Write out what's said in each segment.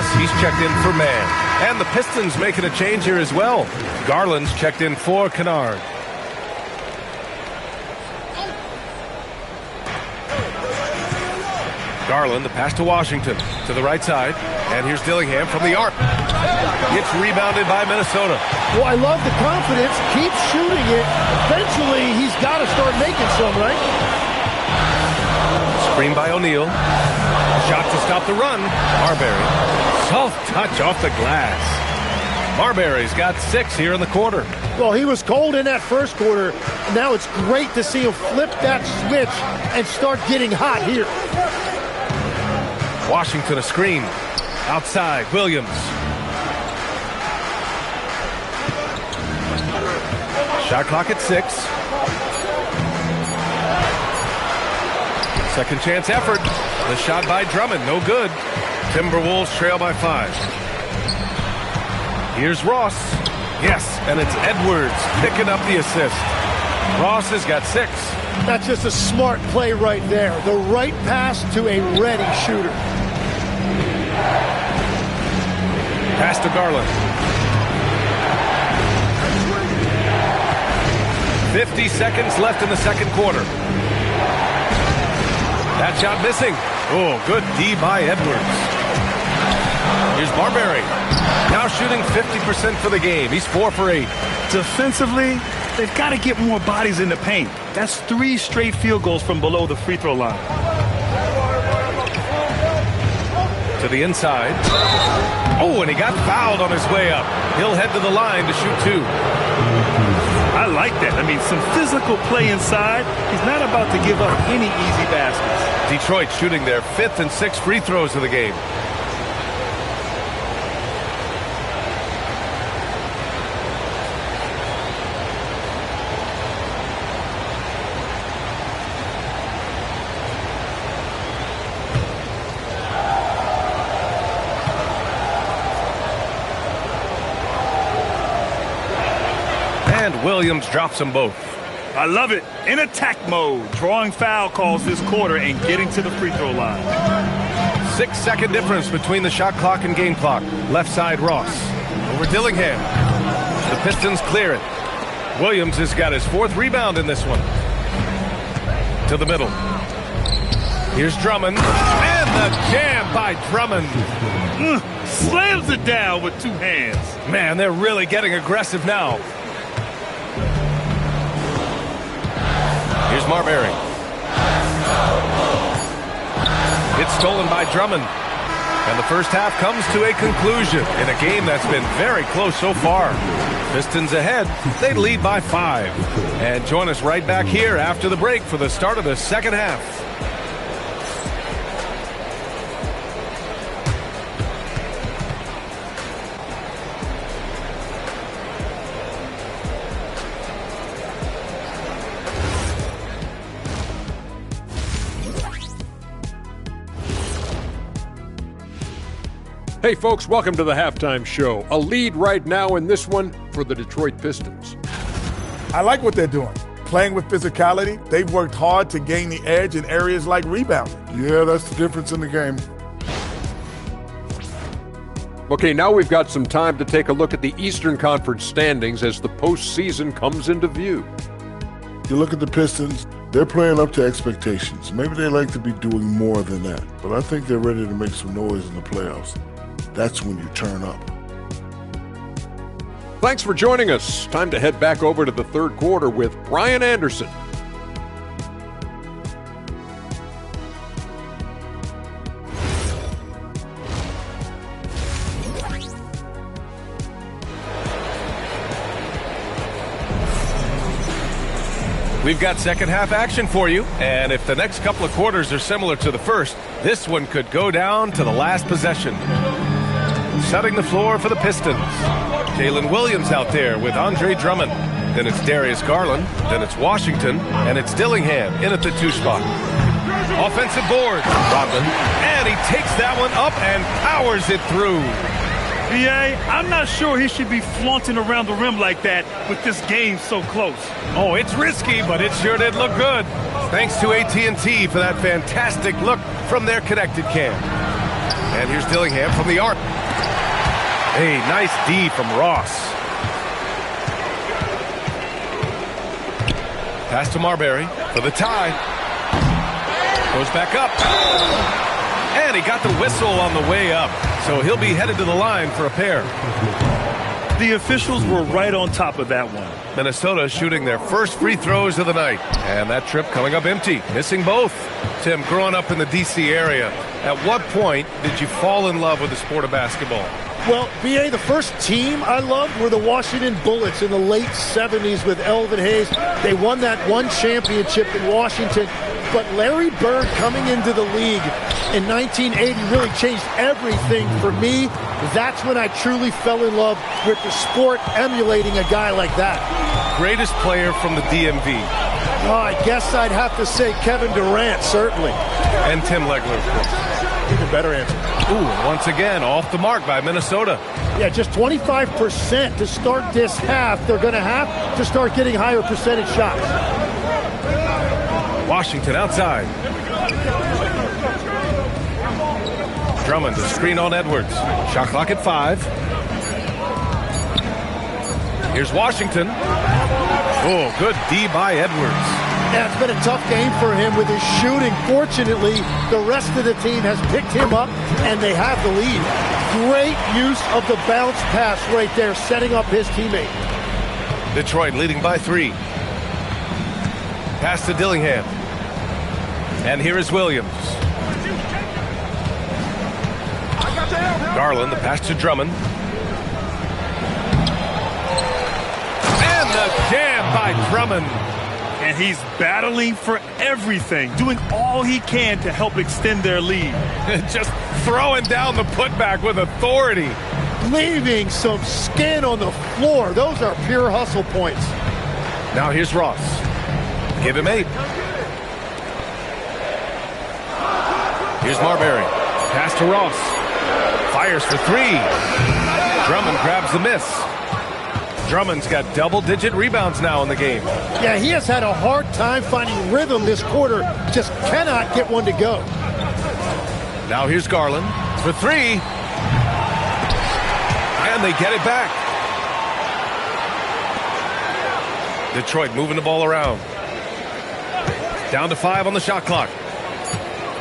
Ross, he's checked in for man. And the Pistons making a change here as well. Garland's checked in for Kennard. Garland, the pass to Washington, to the right side. And here's Dillingham from the arc. It's rebounded by Minnesota. Well, I love the confidence. Keep shooting it. Eventually, he's got to start making some, right? Screen by O'Neal. Shot to stop the run. Marbury. Soft touch off the glass. Marbury's got 6 here in the quarter. Well, he was cold in that first quarter. Now it's great to see him flip that switch and start getting hot here. Washington a screen. Outside, Williams. Shot clock at 6. Second chance effort. The shot by Drummond, no good. Timberwolves trail by 5. Here's Ross. Yes, and it's Edwards picking up the assist. Ross has got 6. That's just a smart play right there. The right pass to a ready shooter. Pass to Garland. 50 seconds left in the second quarter. That shot missing. Oh, good D by Edwards. Here's Marbury. Now shooting 50% for the game. He's 4 for 8. Defensively, they've got to get more bodies in the paint. That's 3 straight field goals from below the free throw line. To the inside. Oh, and he got fouled on his way up. He'll head to the line to shoot 2. I like that. I mean, some physical play inside. He's not about to give up any easy baskets. Detroit shooting their 5th and 6th free throws of the game. And Williams drops them both. I love it. In attack mode, drawing foul calls this quarter and getting to the free throw line. 6-second difference between the shot clock and game clock. Left side, Ross. Over Dillingham. The Pistons clear it. Williams has got his 4th rebound in this one. To the middle. Here's Drummond. And the jam by Drummond. Slams it down with 2 hands. Man, they're really getting aggressive now. Here's Marbury. It's stolen by Drummond. And the first half comes to a conclusion in a game that's been very close so far. Pistons ahead. They lead by 5. And join us right back here after the break for the start of the second half. Hey folks, welcome to the halftime show. A lead right now in this one for the Detroit Pistons. I like what they're doing. Playing with physicality, they've worked hard to gain the edge in areas like rebounding. Yeah, that's the difference in the game. Okay, now we've got some time to take a look at the Eastern Conference standings as the postseason comes into view. You look at the Pistons, they're playing up to expectations. Maybe they like to be doing more than that, but I think they're ready to make some noise in the playoffs. That's when you turn up. Thanks for joining us. Time to head back over to the third quarter with Brian Anderson. We've got second half action for you, and if the next couple of quarters are similar to the first, this one could go down to the last possession. Setting the floor for the Pistons. Jalen Williams out there with Andre Drummond. Then it's Darius Garland. Then it's Washington. And it's Dillingham in at the 2 spot. Offensive board. Rodman. And he takes that one up and powers it through. B.A., I'm not sure he should be flaunting around the rim like that with this game so close. Oh, it's risky, but it sure did look good. Thanks to AT&T for that fantastic look from their connected cam. And here's Dillingham from the arc. A nice D from Ross. Pass to Marbury for the tie. Goes back up. And he got the whistle on the way up. So he'll be headed to the line for a pair. The officials were right on top of that one. Minnesota shooting their first free throws of the night. And that trip coming up empty, missing both. Tim, growing up in the D.C. area, at what point did you fall in love with the sport of basketball? Well, B.A., the first team I loved were the Washington Bullets in the late 70s with Elvin Hayes. They won that one championship in Washington. But Larry Bird coming into the league in 1980 really changed everything for me. That's when I truly fell in love with the sport, emulating a guy like that. Greatest player from the DMV? Oh, I guess I'd have to say Kevin Durant, certainly. And Tim Legler, of course. Even better answer. Ooh, once again, off the mark by Minnesota. Yeah, just 25% to start this half. They're going to have to start getting higher percentage shots. Washington outside. Drummond, the screen on Edwards. Shot clock at 5. Here's Washington. Oh, good D by Edwards. Yeah, it's been a tough game for him with his shooting. Fortunately, the rest of the team has picked him up, and they have the lead. Great use of the bounce pass right there, setting up his teammate. Detroit leading by 3. Pass to Dillingham. And here is Williams. Garland, the pass to Drummond. And the jam by Drummond. And he's battling for everything, doing all he can to help extend their lead. Just throwing down the putback with authority. Leaving some skin on the floor. Those are pure hustle points. Now here's Ross. Give him 8. Here's Marbury. Pass to Ross. Fires for 3. Drummond grabs the miss. Drummond's got double-digit rebounds now in the game. Yeah, he has had a hard time finding rhythm this quarter. Just cannot get one to go. Now here's Garland for 3. And they get it back. Detroit moving the ball around. Down to 5 on the shot clock.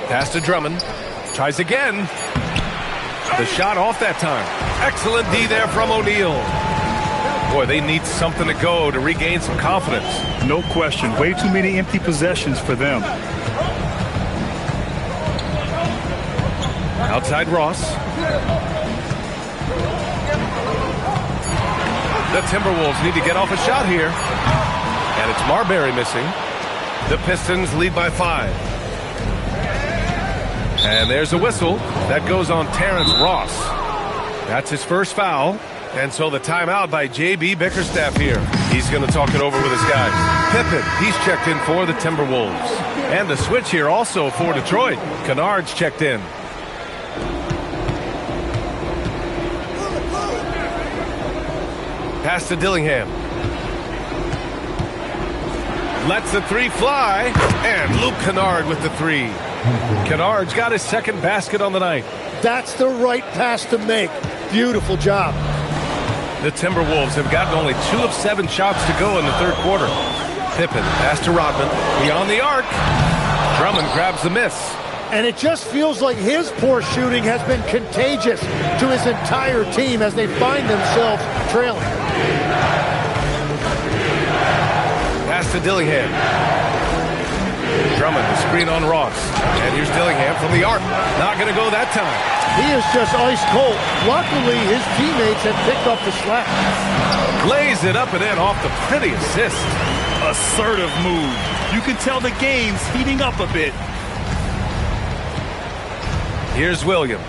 Pass to Drummond. Tries again. The shot off that time. Excellent D there from O'Neal. Boy, they need something to go to regain some confidence. No question. Way too many empty possessions for them. Outside Ross. The Timberwolves need to get off a shot here. And it's Marbury missing. The Pistons lead by 5. And there's a whistle. That goes on Terrence Ross. That's his first foul. And so the timeout by J.B. Bickerstaff here. He's going to talk it over with his guys. Pippen, he's checked in for the Timberwolves. And the switch here also for Detroit. Kennard's checked in. Pass to Dillingham. Lets the 3 fly. And Luke Kennard with the 3. Kennard's got his second basket on the night. That's the right pass to make. Beautiful job. The Timberwolves have gotten only 2 of 7 shots to go in the third quarter. Pippen, pass to Rodman, beyond the arc. Drummond grabs the miss. And it just feels like his poor shooting has been contagious to his entire team as they find themselves trailing. Pass to Dillingham. Drummond, the screen on Ross. And here's Dillingham from the arc. Not going to go that time. He is just ice cold. Luckily, his teammates have picked up the slack. Lays it up and in off the pretty assist. Assertive move. You can tell the game's heating up a bit. Here's Williams.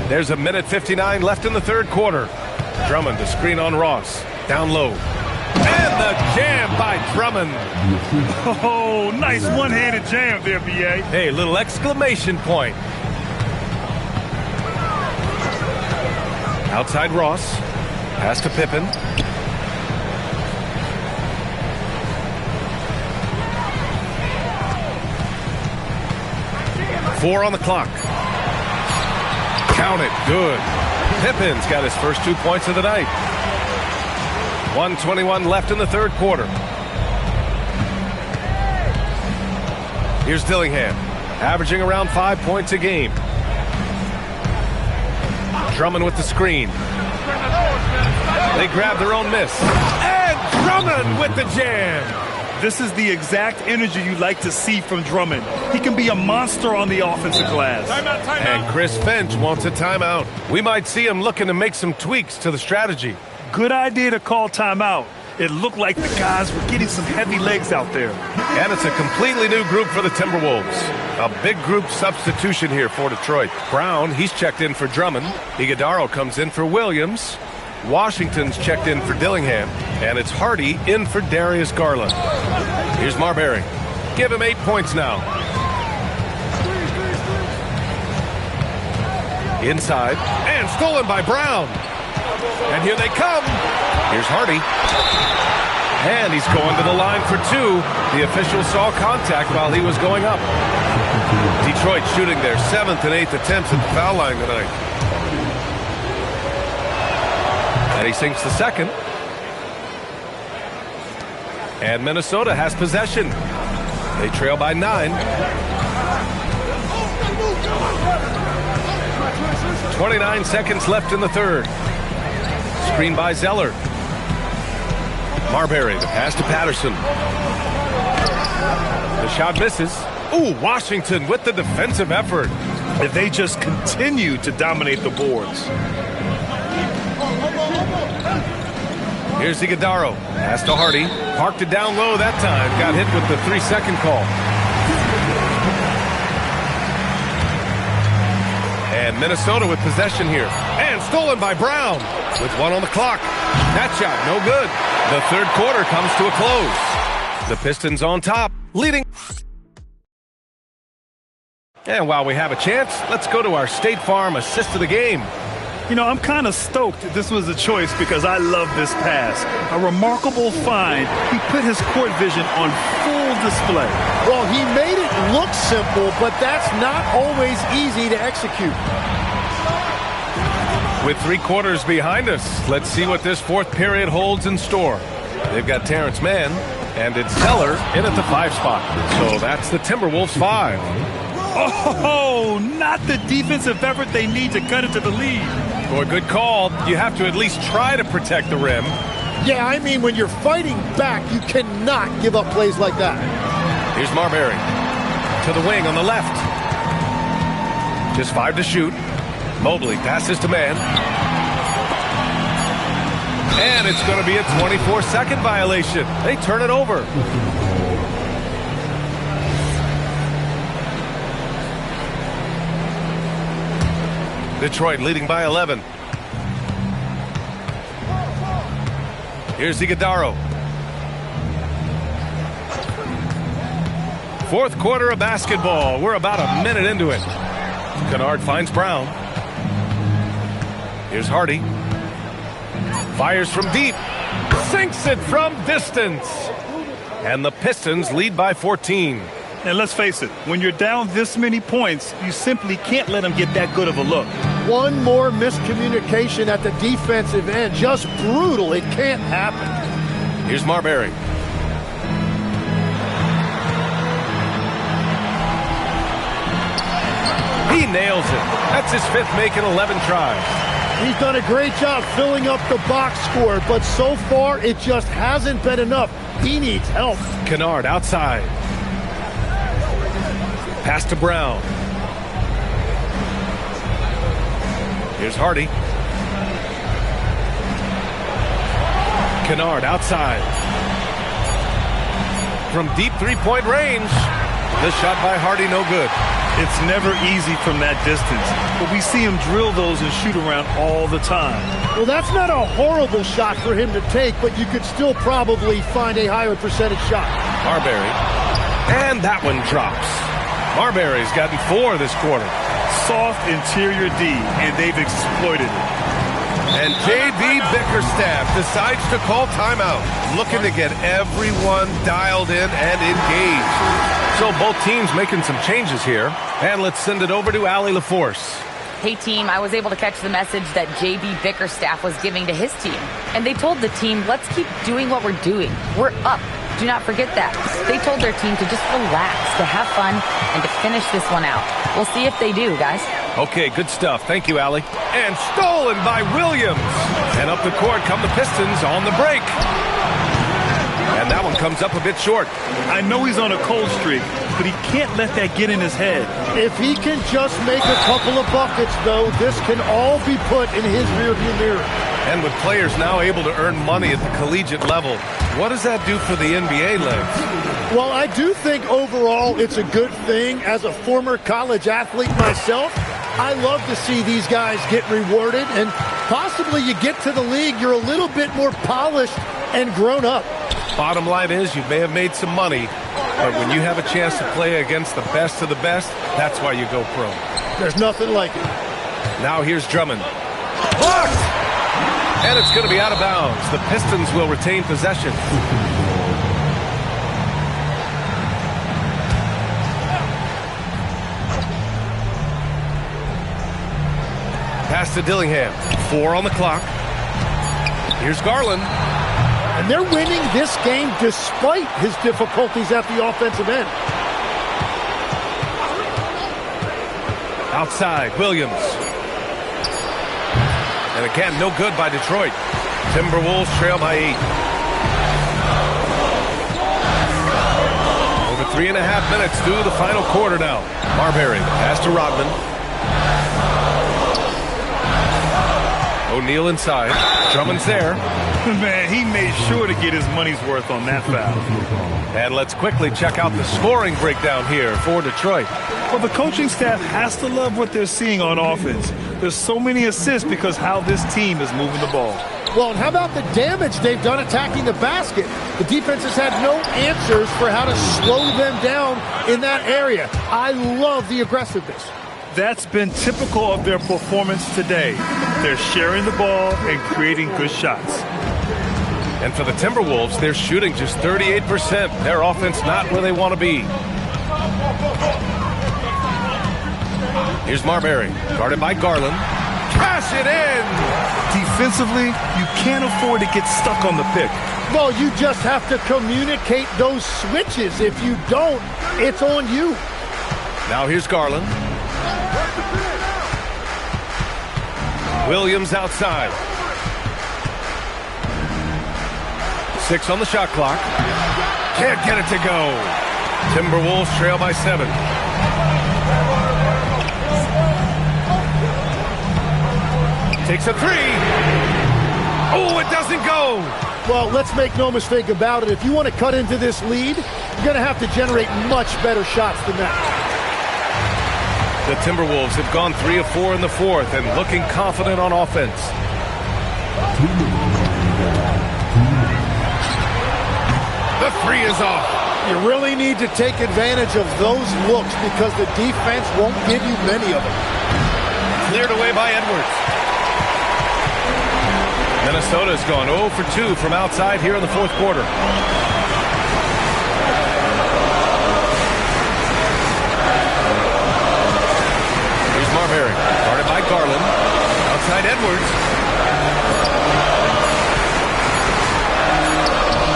There's a minute 59 left in the third quarter. Drummond, the screen on Ross. Down low. And the jam by Drummond. Oh, nice one-handed jam there, B.A. Hey, little exclamation point. Outside Ross. Pass to Pippen. 4 on the clock. Count it. Good. Pippin's got his first 2 points of the night. 1:21 left in the third quarter. Here's Dillingham, averaging around 5 points a game. Drummond with the screen. They grab their own miss. And Drummond with the jam. This is the exact energy you like to see from Drummond. He can be a monster on the offensive glass. Timeout. And Chris Finch wants a timeout. We might see him looking to make some tweaks to the strategy. Good idea to call timeout. It looked like the guys were getting some heavy legs out there. And it's a completely new group for the Timberwolves. A big group substitution here for Detroit. Brown, he's checked in for Drummond. Iguodaro comes in for Williams. Washington's checked in for Dillingham. And it's Hardy in for Darius Garland. Here's Marbury. Give him 8 points now. Inside. And stolen by Brown. And here they come. Here's Hardy. And he's going to the line for 2. The official saw contact while he was going up. Detroit shooting their 7th and 8th attempts at the foul line tonight. And he sinks the second. And Minnesota has possession. They trail by 9. 29 seconds left in the third. Screen by Zeller. Marbury, the pass to Patterson. The shot misses. Ooh, Washington with the defensive effort. If they just continue to dominate the boards. Here's Iguodaro. Pass to Hardy. Parked it down low that time. Got hit with the 3-second call. And Minnesota with possession here. And stolen by Brown with 1 on the clock. That shot, no good. The third quarter comes to a close. The Pistons on top, leading. And while we have a chance, let's go to our State Farm assist of the game. You know, I'm kind of stoked this was a choice because I love this pass. A remarkable find. He put his court vision on full display. Well, he made it look simple, but that's not always easy to execute. With 3 quarters behind us, let's see what this fourth period holds in store. They've got Terrence Mann, and it's Zeller in at the 5 spot. So that's the Timberwolves 5. Oh, not the defensive effort they need to cut it to the lead. Boy, good call. You have to at least try to protect the rim. Yeah, I mean, when you're fighting back, you cannot give up plays like that. Here's Marbury. To the wing on the left. Just 5 to shoot. Mobley passes to Mann. And it's going to be a 24-second violation. They turn it over. Detroit leading by 11. Here's Iguodaro. Fourth quarter of basketball. We're about a minute into it. Kennard finds Brown. Here's Hardy. Fires from deep. Sinks it from distance. And the Pistons lead by 14. And let's face it, when you're down this many points, you simply can't let them get that good of a look. One more miscommunication at the defensive end. Just brutal. It can't happen. Here's Marbury. He nails it. That's his 5th make in 11 tries. He's done a great job filling up the box score, but so far it just hasn't been enough. He needs help. Kennard outside. Pass to Brown. Here's Hardy. Kennard outside. From deep 3-point range. The shot by Hardy, no good. It's never easy from that distance, but we see him drill those and shoot around all the time. Well, that's not a horrible shot for him to take, but you could still probably find a higher percentage shot. Marbury. And that one drops. Marbury's gotten 4 this quarter. Soft interior D, and they've exploited it. And J.B. Bickerstaff decides to call timeout, looking to get everyone dialed in and engaged. So both teams making some changes here. And let's send it over to Allie LaForce. Hey, team, I was able to catch the message that J.B. Bickerstaff was giving to his team. And they told the team, let's keep doing what we're doing. We're up. Do not forget that. They told their team to just relax, to have fun, and to finish this one out. We'll see if they do, guys. Okay, good stuff. Thank you, Allie. And stolen by Williams. And up the court come the Pistons on the break. And that one comes up a bit short. I know he's on a cold streak, but he can't let that get in his head. If he can just make a couple of buckets, though, this can all be put in his rearview mirror. And with players now able to earn money at the collegiate level, what does that do for the NBA legs? Well, I do think overall it's a good thing. As a former college athlete myself, I love to see these guys get rewarded, and possibly you get to the league, you're a little bit more polished and grown up. Bottom line is you may have made some money, but when you have a chance to play against the best of the best, that's why you go pro. There's nothing like it. Now here's Drummond. Blocked! And it's going to be out of bounds. The Pistons will retain possession. Pass to Dillingham. 4 on the clock. Here's Garland. And they're winning this game despite his difficulties at the offensive end. Outside, Williams. And again, no good by Detroit. Timberwolves trail by 8. Over 3.5 minutes through the final quarter now. Marbury, pass to Rodman. O'Neal inside. Drummond's there. Man, he made sure to get his money's worth on that foul. And let's quickly check out the scoring breakdown here for Detroit. Well, the coaching staff has to love what they're seeing on offense. There's so many assists because how this team is moving the ball. Well, and how about the damage they've done attacking the basket? The defense has had no answers for how to slow them down in that area. I love the aggressiveness. That's been typical of their performance today. They're sharing the ball and creating good shots. And for the Timberwolves, they're shooting just 38%. Their offense not where they want to be. Here's Marbury, guarded by Garland. Cash it in! Defensively, you can't afford to get stuck on the pick. Well, you just have to communicate those switches. If you don't, it's on you. Now here's Garland. Williams outside. 6 on the shot clock. Can't get it to go. Timberwolves trail by 7. Takes a 3. Oh, it doesn't go. Well, let's make no mistake about it. If you want to cut into this lead, you're going to have to generate much better shots than that. The Timberwolves have gone 3 of 4 in the fourth and looking confident on offense. The 3 is off. You really need to take advantage of those looks because the defense won't give you many of them. Cleared away by Edwards. Minnesota's gone 0 for 2 from outside here in the fourth quarter. Here's Marbury, guarded by Garland. Outside Edwards.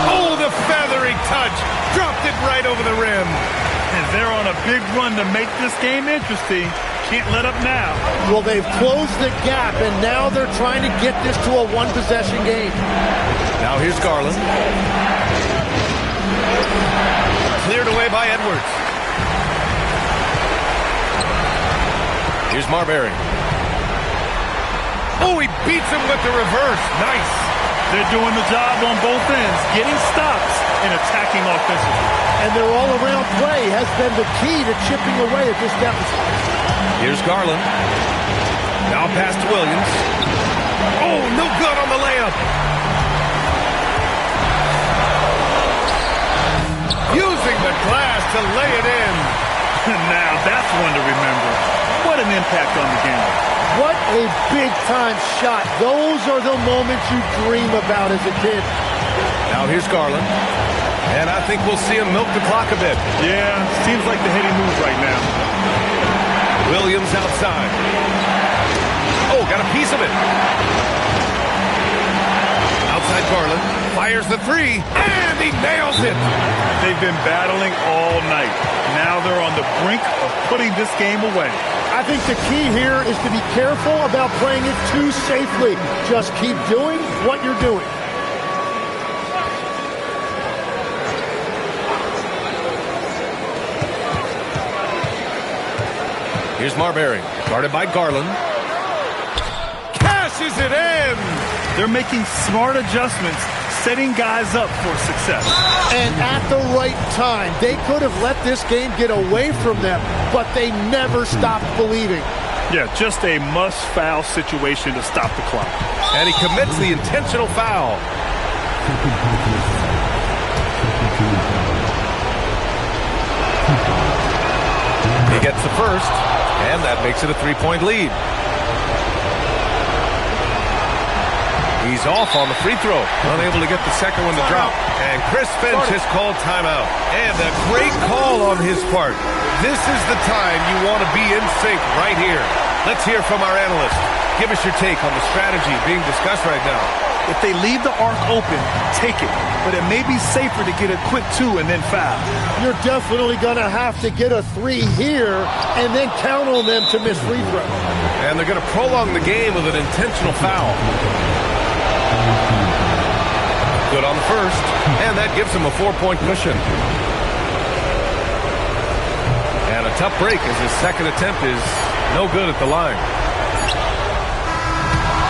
Oh, the feathery touch. Dropped it right over the rim. And they're on a big run to make this game interesting. Can't let up now. Well, they've closed the gap, and now they're trying to get this to a one-possession game. Now here's Garland. Cleared away by Edwards. Here's Marbury. Oh, he beats him with the reverse. Nice. They're doing the job on both ends, getting stops and attacking offensively. And their all-around play has been the key to chipping away at this deficit. Here's Garland. Now pass to Williams. Oh, no good on the layup. Using the glass to lay it in. Now that's one to remember. What an impact on the game. What a big-time shot. Those are the moments you dream about as a kid. Now here's Garland. And I think we'll see him milk the clock a bit. Yeah, seems like the heady move right now. Williams outside. Oh, got a piece of it. Outside Garland. Fires the three. And he nails it. They've been battling all night. Now they're on the brink of putting this game away. I think the key here is to be careful about playing it too safely. Just keep doing what you're doing. Here's Marbury, guarded by Garland. Cashes it in! They're making smart adjustments, setting guys up for success. And at the right time, they could have let this game get away from them, but they never stopped believing. Yeah, just a must-foul situation to stop the clock. And he commits the intentional foul. He gets the first, and that makes it a three-point lead. He's off on the free throw, unable to get the second one to drop. And Chris Finch has called timeout. And a great call on his part. This is the time you want to be in sync right here. Let's hear from our analyst. Give us your take on the strategy being discussed right now. If they leave the arc open, take it. But it may be safer to get a quick two and then foul. You're definitely going to have to get a three here and then count on them to miss free throws. And they're going to prolong the game with an intentional foul. Good on the first, and that gives him a 4-point cushion. And a tough break as his second attempt is no good at the line.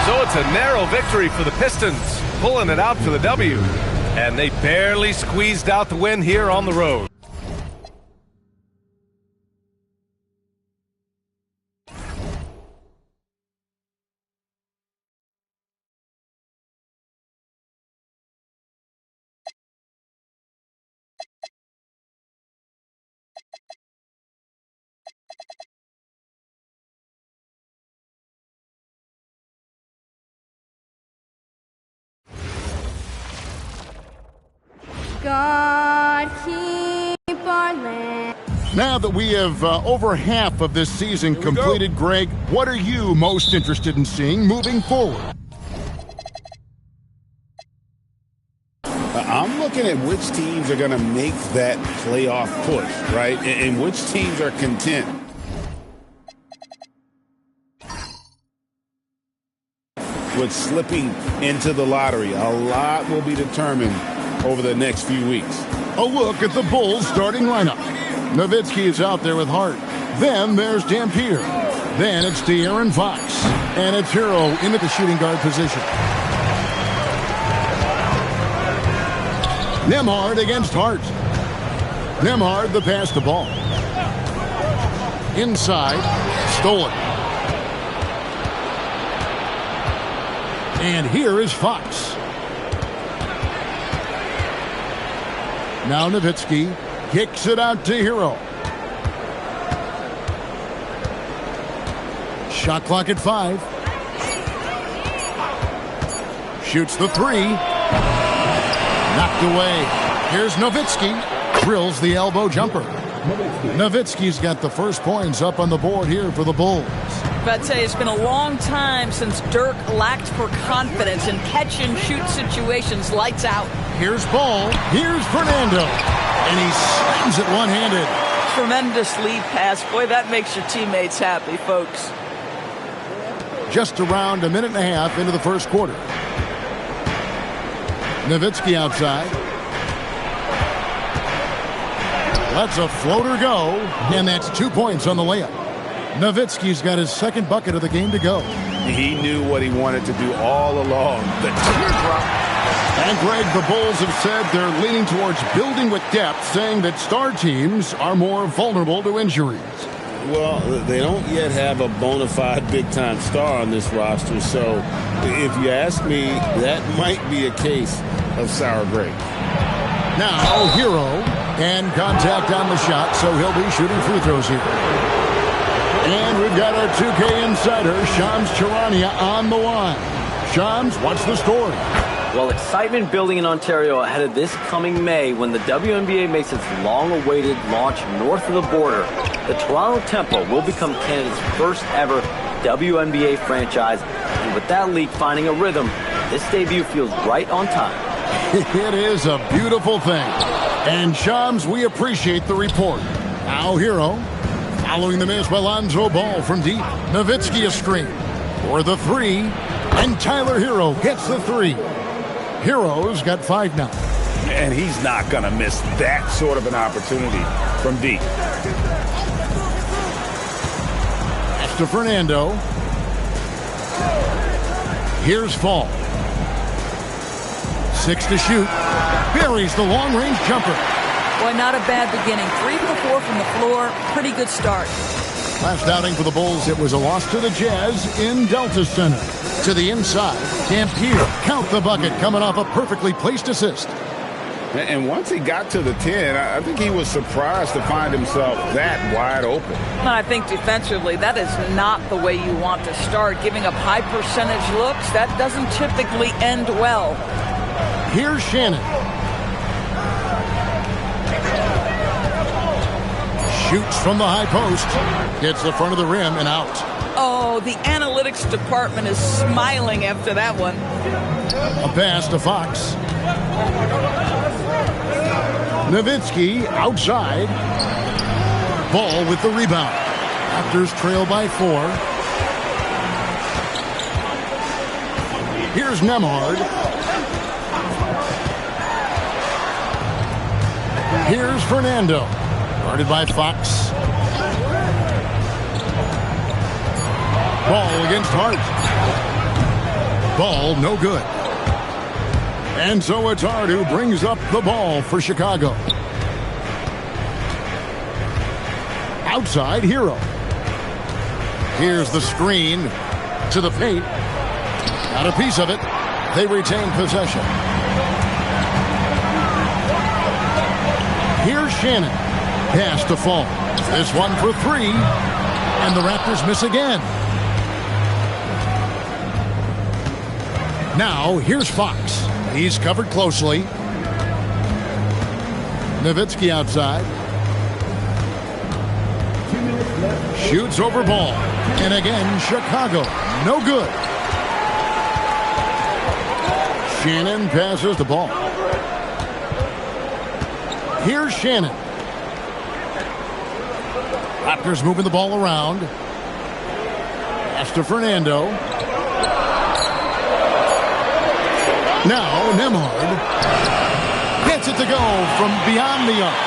So it's a narrow victory for the Pistons, pulling it out for the W. And they barely squeezed out the win here on the road. God keep our land. Now that we have over half of this season completed, Greg, what are you most interested in seeing moving forward? I'm looking at which teams are going to make that playoff push, right? And which teams are content with slipping into the lottery. A lot will be determined over the next few weeks. A look at the Bulls starting lineup. Nowitzki is out there with Hart. Then there's Dampier. Then it's De'Aaron Fox. And it's Hero into the shooting guard position. Nembhard against Hart. Nembhard the pass to ball. Inside. Stolen. And here is Fox. Now Nowitzki kicks it out to Hero. Shot clock at 5. Shoots the three. Knocked away. Here's Nowitzki. Drills the elbow jumper. Nowitzki's got the first points up on the board here for the Bulls. I'd say it's been a long time since Dirk lacked for confidence in catch-and-shoot situations. Lights out. Here's Ball. Here's Fernando. And he slams it one-handed. Tremendous lead pass. Boy, that makes your teammates happy, folks. Just around a minute and a half into the first quarter. Nowitzki outside. Lets a floater go. And that's 2 points on the layup. Nowitzki's got his second bucket of the game to go. He knew what he wanted to do all along. The teardrop. And Greg, the Bulls have said they're leaning towards building with depth, saying that star teams are more vulnerable to injuries. Well, they don't yet have a bona fide big-time star on this roster, so if you ask me, that might be a case of sour grapes. Now, Hero, and contact on the shot, so he'll be shooting free throws here. And we've got our 2K insider, Shams Charania, on the line. Shams, what's the story? Well, excitement building in Ontario ahead of this coming May when the WNBA makes its long-awaited launch north of the border. The Toronto Tempo will become Canada's first ever WNBA franchise. And with that league finding a rhythm, this debut feels right on time. It is a beautiful thing. And Shams, we appreciate the report. Now Hero, following the miss by Lonzo Ball from deep. Nowitzki a screen for the three. And Tyler Hero gets the three. Hero's got 5 now. And he's not going to miss that sort of an opportunity from deep. Pass to Fernando. Here's Fall. 6 to shoot. Buries the long-range jumper. Boy, not a bad beginning. 3 for 4 from the floor. Pretty good start. Last outing for the Bulls, it was a loss to the Jazz in Delta Center. To the inside, Dampier, count the bucket, coming off a perfectly placed assist. And once he got to the 10, I think he was surprised to find himself that wide open. I think defensively, that is not the way you want to start. Giving up high percentage looks, that doesn't typically end well. Here's Shannon. Shoots from the high post. Hits the front of the rim and out. Oh, the analytics department is smiling after that one. A pass to Fox. Nowitzki outside. Ball with the rebound. Raptors trail by 4. Here's Nemhard. Here's Fernando. Guarded by Fox. Ball against Hart. Ball no good. And so it's Hart who brings up the ball for Chicago. Outside, Hero. Here's the screen to the paint. Got a piece of it. They retain possession. Here's Shannon. Pass to Fall. This one for 3. And the Raptors miss again. Now, here's Fox. He's covered closely. Nowitzki outside. Shoots over Ball. And again, Chicago. No good. Shannon passes the ball. Here's Shannon. Raptors moving the ball around. Pass to Fernando. Now Nemhard gets it to go from beyond the arc.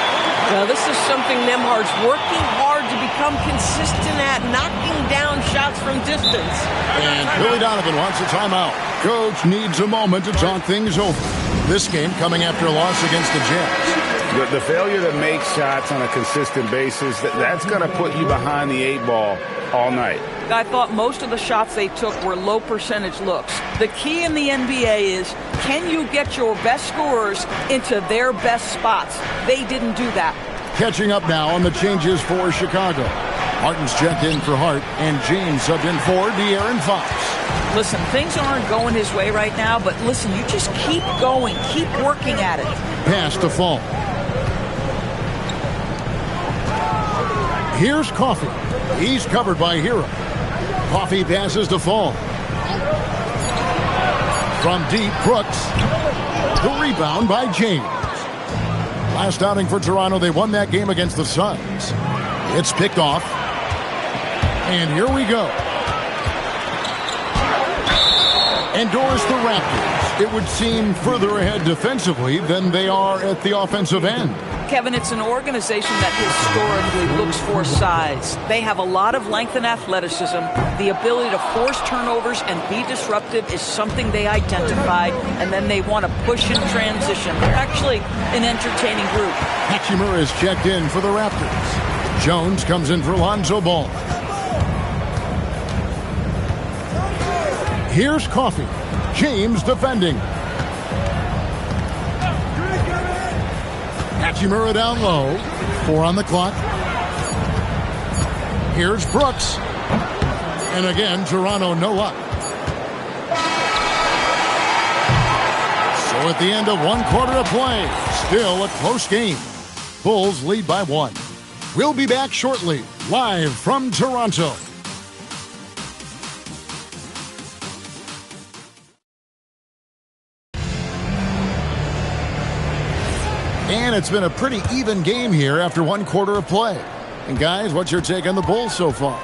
Now this is something Nemhard's working hard to become consistent at, knocking down shots from distance. And Billy Donovan wants a timeout. Coach needs a moment to talk things over. This game coming after a loss against the Jazz. The failure to make shots on a consistent basis, that's going to put you behind the 8 ball all night. I thought most of the shots they took were low percentage looks. The key in the NBA is, can you get your best scorers into their best spots? They didn't do that. Catching up now on the changes for Chicago. Martin's checked in for Hart, and James subbed in for De'Aaron Fox. Listen, things aren't going his way right now, but listen, you just keep going, keep working at it. Pass to Fall. Here's Coffey. He's covered by Hero. Coffey passes to Fall. From deep, Brooks. The rebound by James. Last outing for Toronto, they won that game against the Suns. It's picked off. And here we go. Endorse the Raptors. It would seem further ahead defensively than they are at the offensive end. Kevin, it's an organization that historically looks for size. They have a lot of length and athleticism. The ability to force turnovers and be disruptive is something they identified, and then they want to push in transition. They're actually an entertaining group. Hachimura is checked in for the Raptors. Jones comes in for Lonzo Ball. Here's Coffey. James defending. Hachimura down low. 4 on the clock. Here's Brooks. And again, Toronto no luck. So at the end of 1 quarter of play, still a close game. Bulls lead by 1. We'll be back shortly, live from Toronto. And it's been a pretty even game here after 1 quarter of play. And guys, what's your take on the Bulls so far?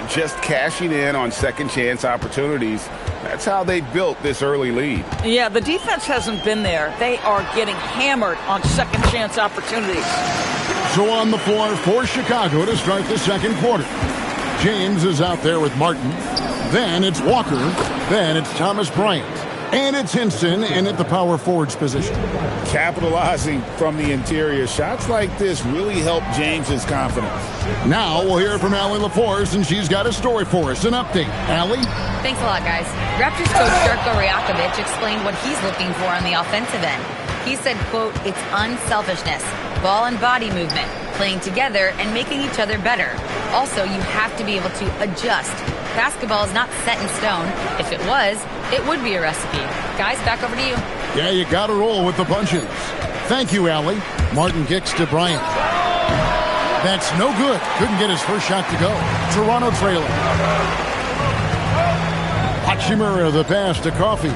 Just cashing in on second chance opportunities. That's how they built this early lead. Yeah, the defense hasn't been there. They are getting hammered on second chance opportunities. So on the floor for Chicago to start the second quarter. James is out there with Martin. Then it's Walker. Then it's Thomas Bryant. And it's Hinson in at the power forwards position. Capitalizing from the interior. Shots like this really help James's confidence. Now we'll hear from Allie LaForce, and she's got a story for us. An update. Allie? Thanks a lot, guys. Raptors coach Darko Rajakovic explained what he's looking for on the offensive end. He said, quote, it's unselfishness, ball and body movement, playing together and making each other better. Also, you have to be able to adjust. Basketball is not set in stone. If it was, it would be a recipe. Guys, back over to you. Yeah, you got to roll with the punches. Thank you, Allie. Martin kicks to Bryant. That's no good. Couldn't get his first shot to go. Toronto trailing. Hachimura the pass to Coffey.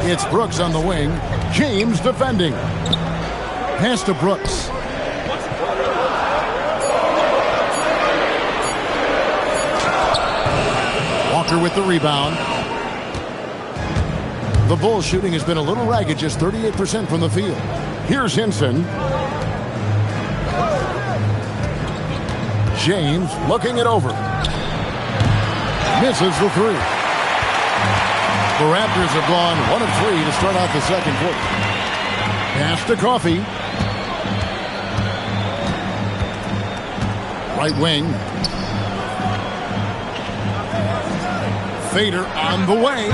It's Brooks on the wing. James defending. Pass to Brooks. Walker with the rebound. The Bulls shooting has been a little ragged, just 38% from the field. Here's Hinson. James looking it over. Misses the three. The Raptors have gone 1 of 3 to start out the second quarter. Pass to Coffey. Right wing. Fader on the way.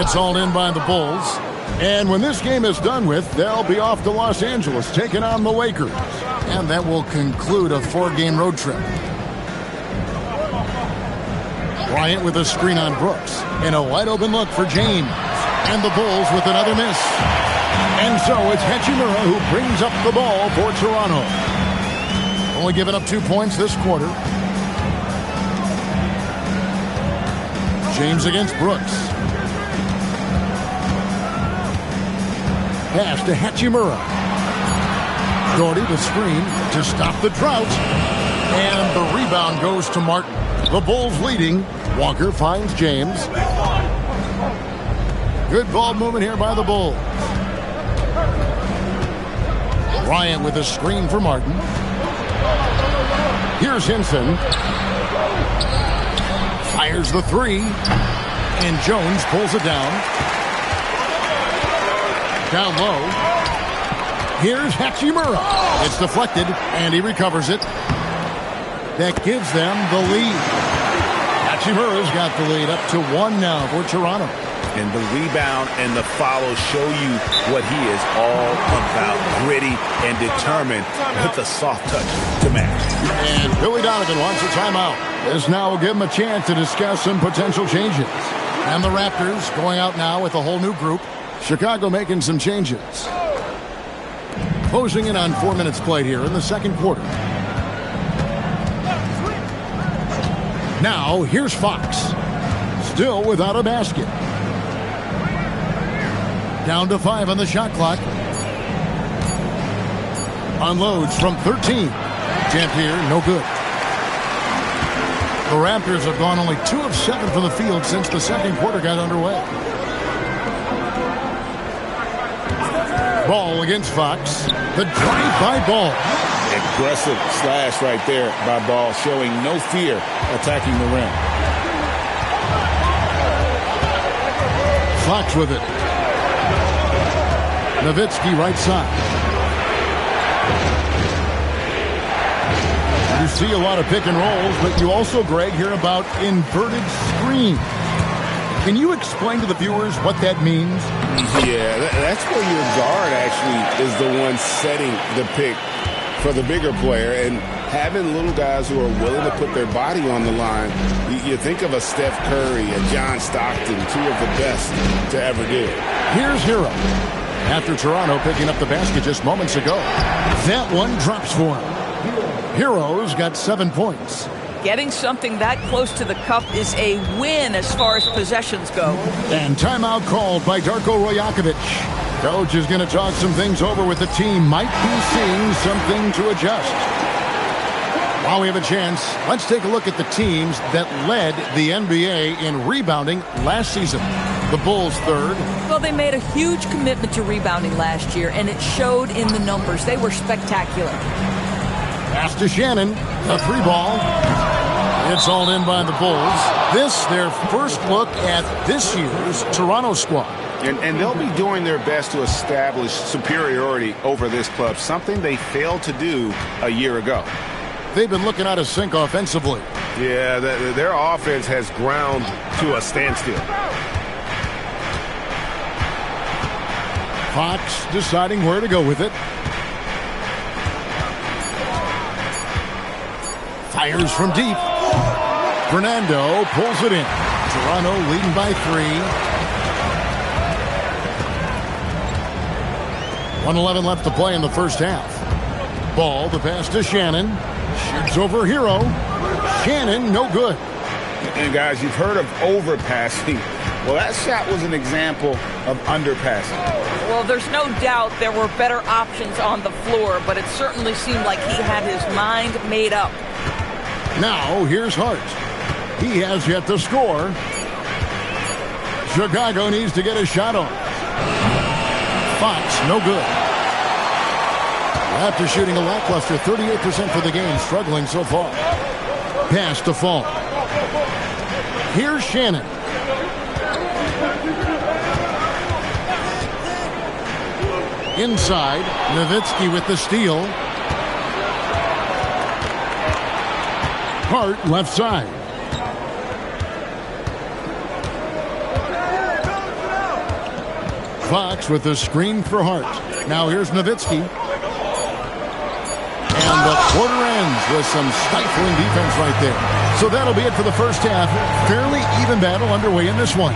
It's all in by the Bulls. And when this game is done with, they'll be off to Los Angeles, taking on the Lakers. And that will conclude a 4-game road trip. Bryant with a screen on Brooks. And a wide-open look for James. And the Bulls with another miss. And so it's Hachimura who brings up the ball for Toronto. Only giving up 2 points this quarter. James against Brooks. Pass to Hachimura. Doherty the screen to stop the drought. And the rebound goes to Martin. The Bulls leading. Walker finds James. Good ball movement here by the Bulls. Bryant with a screen for Martin. Here's Hinson. Fires the three. And Jones pulls it down. Down low. Here's Hachimura. It's deflected, and he recovers it. That gives them the lead. Hachimura's got the lead up to 1 now for Toronto. And the rebound and the follow show you what he is all about. Gritty and determined with a soft touch to match. And Billy Donovan wants a timeout. This now will give him a chance to discuss some potential changes. And the Raptors going out now with a whole new group. Chicago making some changes. Closing in on 4 minutes played here in the second quarter. Now, here's Fox. Still without a basket. Down to 5 on the shot clock. Unloads from 13. Dampier, no good. The Raptors have gone only 2 of 7 from the field since the second quarter got underway. Ball against Fox. The drive by Ball. Aggressive slash right there by Ball, showing no fear attacking the rim. Fox with it. Nowitzki right side. You see a lot of pick and rolls, but you also, Greg, hear about inverted screen. Can you explain to the viewers what that means? Yeah, that's where your guard actually is the one setting the pick for the bigger player. And having little guys who are willing to put their body on the line, you think of a Steph Curry, a John Stockton, two of the best to ever do it. Here's Hero. After Toronto picking up the basket just moments ago. That one drops for him. Hero's got 7 points. Getting something that close to the cup is a win as far as possessions go. And timeout called by Darko Rajakovic. Coach is going to talk some things over with the team. Might be seeing something to adjust. While we have a chance, let's take a look at the teams that led the NBA in rebounding last season. The Bulls third. Well, they made a huge commitment to rebounding last year, and it showed in the numbers. They were spectacular. Pass to Shannon. A 3-ball. It's all in by the Bulls. This, their first look at this year's Toronto squad. And they'll be doing their best to establish superiority over this club, something they failed to do a year ago. They've been looking out of sync offensively. Yeah, their offense has ground to a standstill. Fox deciding where to go with it. Fires from deep. Fernando pulls it in. Toronto leading by 3. 1:11 left to play in the first half. Ball, the pass to Shannon. Shoots over Hero. Shannon, no good. And guys, you've heard of overpassing. Well, that shot was an example of underpassing. Well, there's no doubt there were better options on the floor, but it certainly seemed like he had his mind made up. Now, here's Hart. He has yet to score. Chicago needs to get a shot on. Fox, no good. After shooting a lackluster 38% for the game, struggling so far. Pass to Fall. Here's Shannon. Inside, Nowitzki with the steal. Hart left side. Fox with the screen for Hart. Now here's Nowitzki. And the quarter ends with some stifling defense right there. So that'll be it for the first half. Fairly even battle underway in this one.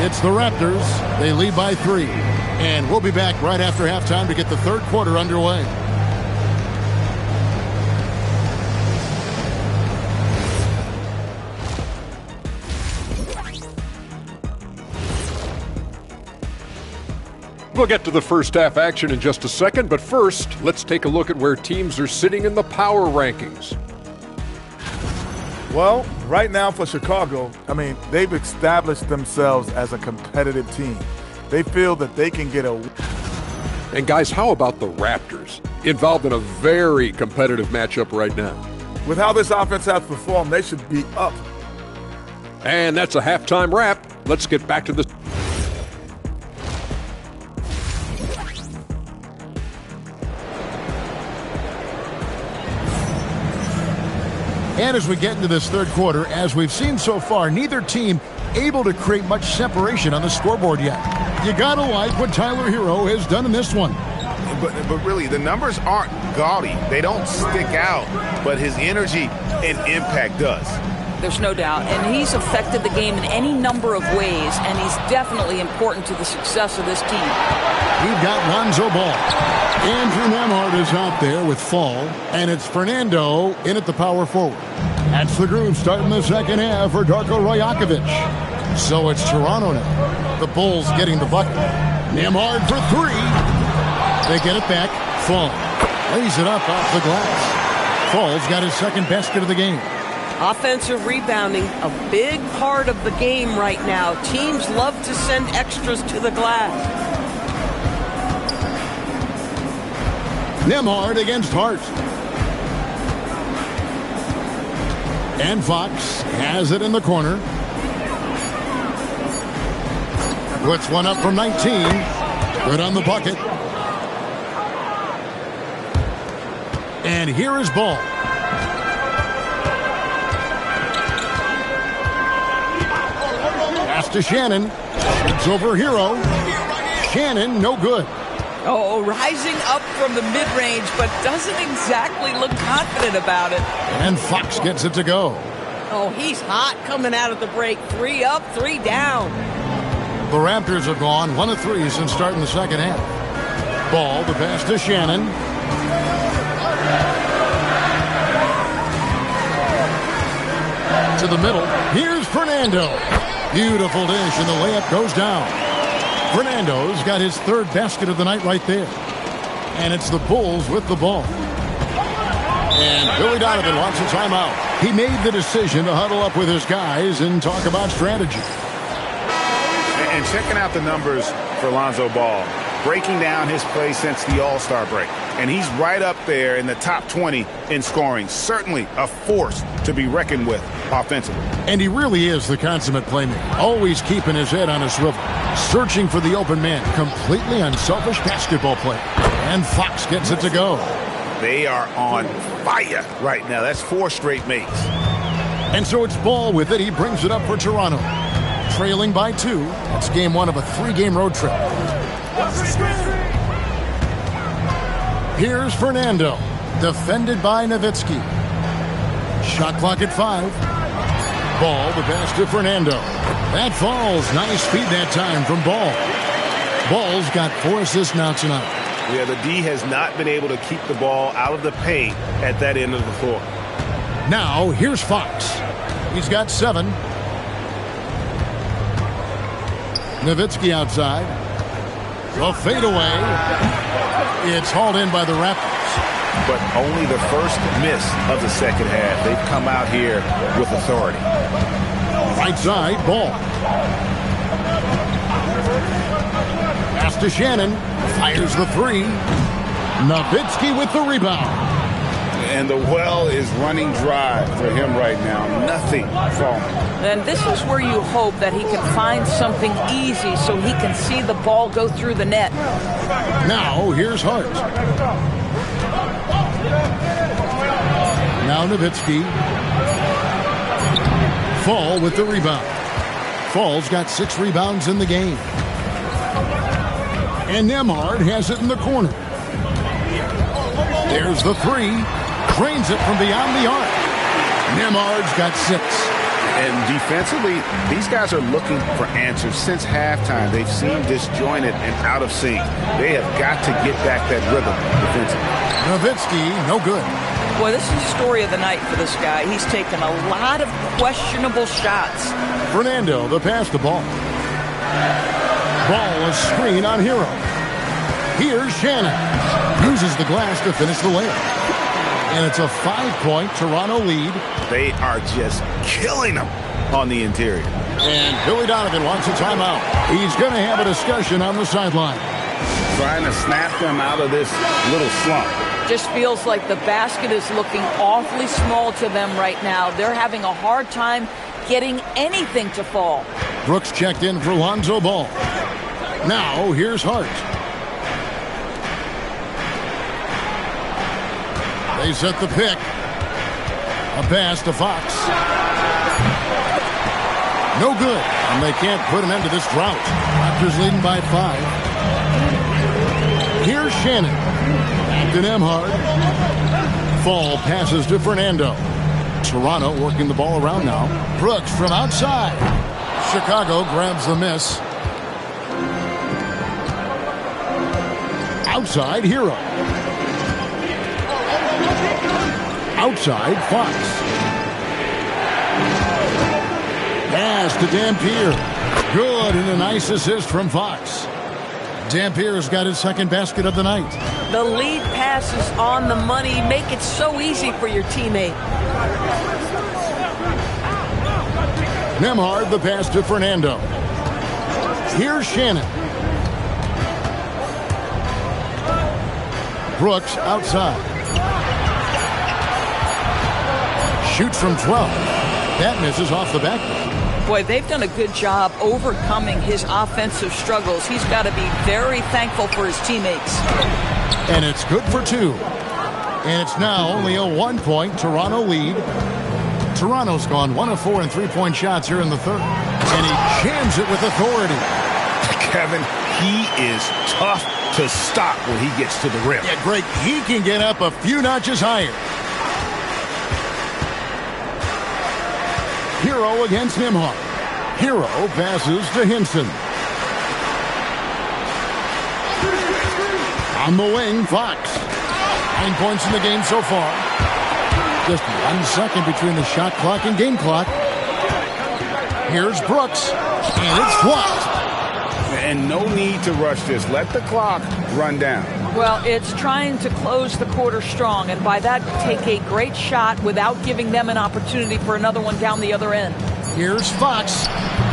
It's the Raptors. They lead by 3. And we'll be back right after halftime to get the third quarter underway. We'll get to the first half action in just a second, but first, let's take a look at where teams are sitting in the power rankings. Well, right now for Chicago, they've established themselves as a competitive team. They feel that they can get a... And guys, how about the Raptors? Involved in a very competitive matchup right now. With how this offense has performed, they should be up. And that's a halftime wrap. Let's get back to the... And as we get into this third quarter, as we've seen so far, neither team able to create much separation on the scoreboard yet. You gotta like what Tyler Hero has done in this one. But really, the numbers aren't gaudy. They don't stick out, but his energy and impact does. There's no doubt, and he's affected the game in any number of ways, and he's definitely important to the success of this team. We've got Lonzo Ball. Andrew Nembhard is out there with Fall, and it's Fernando in at the power forward. That's the group starting the second half for Darko Rajakovic. So it's Toronto now. The Bulls getting the bucket. Nembhard for 3. They get it back. Fall lays it up off the glass. Fall's got his second basket of the game. Offensive rebounding, a big part of the game right now. Teams love to send extras to the glass. Nembhard against Hart. And Fox has it in the corner. Puts one up from 19. Good on the bucket. And here is Ball. Pass to Shannon. It's over Hero. Shannon, no good. Oh, rising up from the mid-range, but doesn't exactly look confident about it. And Fox gets it to go. Oh, he's hot coming out of the break. 3 up, 3 down. The Raptors have gone 1 of 3 since starting the second half. Ball, the pass to Shannon. To the middle. Here's Fernando. Beautiful dish, and the layup goes down. Fernando's got his 3rd basket of the night right there. And it's the Bulls with the ball. And Billy Donovan wants a timeout. He made the decision to huddle up with his guys and talk about strategy. And checking out the numbers for Lonzo Ball, breaking down his play since the All-Star break. And he's right up there in the top 20 in scoring. Certainly a force to be reckoned with offensively. And he really is the consummate playmaker. Always keeping his head on a swivel. Searching for the open man. Completely unselfish basketball play. And Fox gets it to go. They are on fire right now. That's 4 straight makes. And so it's Ball with it. He brings it up for Toronto. Trailing by 2. That's game 1 of a 3-game road trip. Here's Fernando. Defended by Nowitzki. Shot clock at 5. Ball, the pass to Fernando. That falls. Nice feed that time from Ball. Ball's got 4 assists now tonight. Yeah, the D has not been able to keep the ball out of the paint at that end of the floor. Now, here's Fox. He's got 7. Nowitzki outside. A fadeaway. It's hauled in by the Raptors. But only the first miss of the second half. They've come out here with authority. Right side, Ball. Pass to Shannon. Fires the 3. Nowitzki with the rebound. And the well is running dry for him right now. Nothing falling. And this is where you hope that he can find something easy so he can see the ball go through the net. Now, here's Hart. Now Nowitzki. Fall with the rebound. Fall's got 6 rebounds in the game. And Nembhard has it in the corner. There's the 3. Drains it from beyond the arc. Nembhard's got 6. And defensively, these guys are looking for answers since halftime. They've seemed disjointed and out of sync. They have got to get back that rhythm defensively. Nowitzki, no good. Boy, this is the story of the night for this guy. He's taken a lot of questionable shots. Fernando, the pass to Ball. Ball, a screen on Hero. Here's Shannon. Uses the glass to finish the layup. And it's a 5-point Toronto lead. They are just killing them on the interior. And Billy Donovan wants a timeout. He's going to have a discussion on the sideline. Trying to snap them out of this little slump. Just feels like the basket is looking awfully small to them right now. They're having a hard time getting anything to fall. Brooks checked in for Lonzo Ball. Now, here's Hart. They set the pick. A pass to Fox. No good. And they can't put an end to this drought. Raptors leading by 5. Here's Shannon. Back to Nembhard. Fall passes to Fernando. Toronto working the ball around now. Brooks from outside. Chicago grabs the miss. Outside, Hero. Outside, Fox. Pass to Dampier. Good, and a nice assist from Fox. Dampier's got his 2nd basket of the night. The lead pass is on the money. Make it so easy for your teammate. Nembhard, the pass to Fernando. Here's Shannon. Brooks outside. Shoots from 12. That misses off the backboard. Boy, they've done a good job overcoming his offensive struggles. He's got to be very thankful for his teammates. And it's good for 2. And it's now only a 1-point Toronto lead. Toronto's gone 1 of 4 in 3-point shots here in the 3rd. And he jams it with authority. Kevin, he is tough to stop when he gets to the rim. Yeah, Greg, he can get up a few notches higher. Hero against Nimhart. Hero passes to Hinson. On the wing, Fox. 9 points in the game so far. Just 1 second between the shot clock and game clock. Here's Brooks, and it's blocked. And no need to rush this. Let the clock run down. Well, it's trying to close the quarter strong, and by that, take a great shot without giving them an opportunity for another one down the other end. Here's Fox.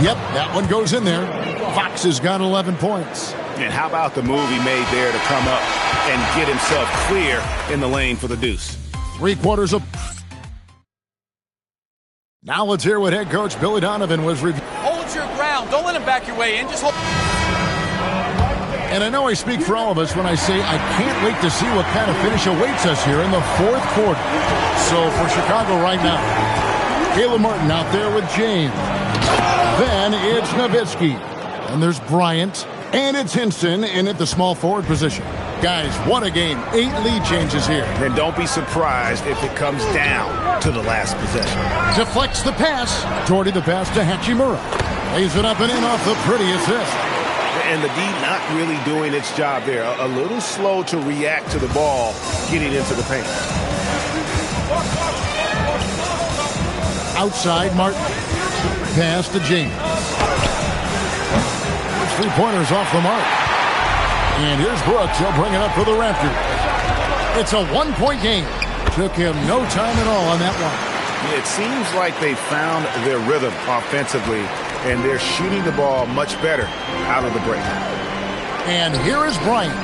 Yep, that one goes in there. Fox has got 11 points. And how about the move he made there to come up and get himself clear in the lane for the deuce? 3/4 of. Now let's hear what head coach Billy Donovan was reviewing. Hold your ground. Don't let him back your way in. Just hold. And I know I speak for all of us when I say I can't wait to see what kind of finish awaits us here in the 4th quarter. So for Chicago right now, Caleb Martin out there with James. Then it's Nowitzki. And there's Bryant. And it's Hinson in at the small forward position. Guys, what a game. 8 lead changes here. And don't be surprised if it comes down to the last possession. Deflects the pass. Jordy the pass to Hachimura. Lays it up and in off the pretty assist. And the D not really doing its job there. A little slow to react to the ball getting into the paint. Outside, Martin. Pass to James. 3-pointers off the mark. And here's Brooks. He'll bring it up for the Raptors. It's a 1-point game. Took him no time at all on that one. It seems like they found their rhythm offensively, and they're shooting the ball much better out of the break. And here is Bryant.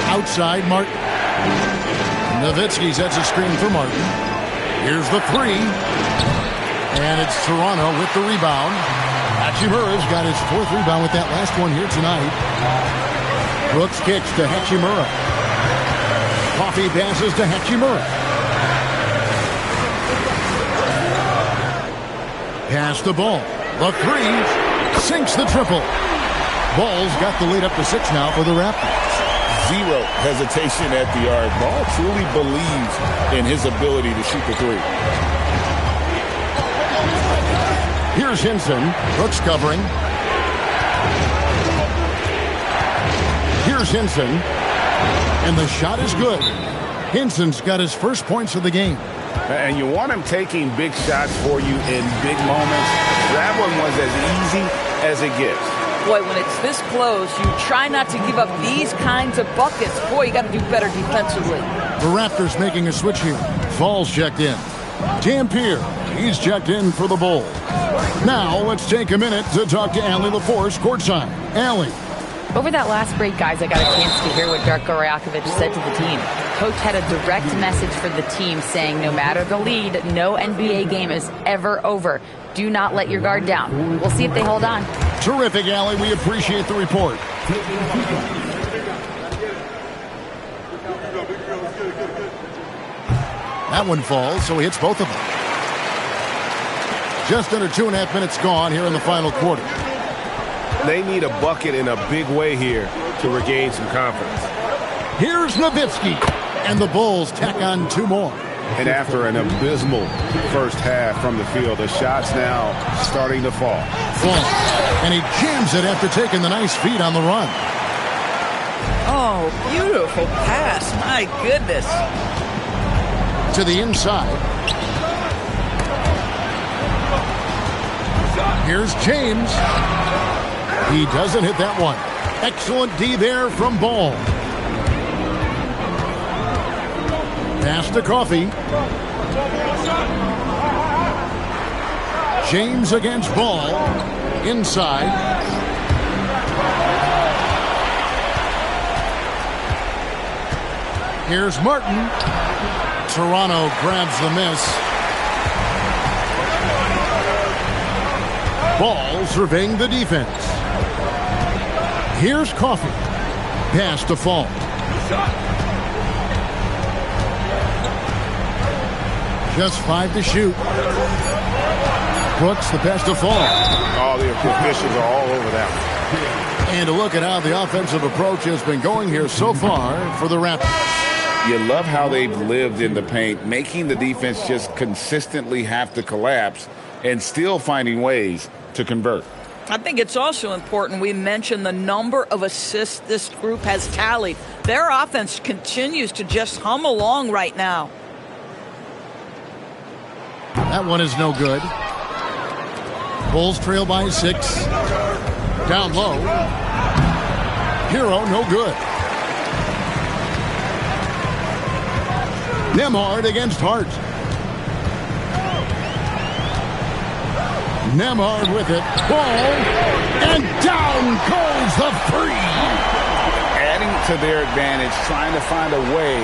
Outside, Martin. Nowitzki sets a screen for Martin. Here's the 3. And it's Toronto with the rebound. Hachimura's got his 4th rebound with that last one here tonight. Brooks kicks to Hachimura. Coffee passes to Hachimura. Pass the ball. The 3 sinks the triple. Ball's got the lead up to 6 now for the Raptors. Zero hesitation at the arc. Ball truly believes in his ability to shoot the 3. Here's Hinson. Brooks covering. Here's Hinson. And the shot is good. Hinson's got his first points of the game. And you want him taking big shots for you in big moments. That one was as easy as it gets. Boy, when it's this close, you try not to give up these kinds of buckets. Boy, you got to do better defensively. The Raptors making a switch here. Falls checked in. Dampier, he's checked in for the Bulls. Now, let's take a minute to talk to Allie LaForce courtside. Allie. Over that last break, guys, I got a chance to hear what Darko Rajakovic said to the team. Coach had a direct message for the team saying no matter the lead, no NBA game is ever over. Do not let your guard down. We'll see if they hold on. Terrific, Allie. We appreciate the report. That one falls, so he hits both of them. Just under 2.5 minutes gone here in the final quarter. They need a bucket in a big way here to regain some confidence. Here's Nowitzki, and the Bulls tack on 2 more. And after an abysmal first half from the field, the shot's now starting to fall. And he jams it after taking the nice feed on the run. Oh, beautiful pass. My goodness. To the inside. Here's James. He doesn't hit that one. Excellent D there from Ball. Pass to Coffee. James against Ball. Inside. Here's Martin. Toronto grabs the miss. Ball surveying the defense. Here's Coffee. Pass to Fall. Just 5 to shoot. Brooks, the pass to Fall. Oh, the officials are all over that one. And a look at how the offensive approach has been going here so far for the Raptors. You love how they've lived in the paint, making the defense just consistently have to collapse and still finding ways to convert. I think it's also important we mention the number of assists this group has tallied. Their offense continues to just hum along right now. That one is no good. Bulls trail by 6. Down low. Hero, no good. Nembhard against Hart. Nembhard with it. Ball. And down goes the three. Adding to their advantage, trying to find a way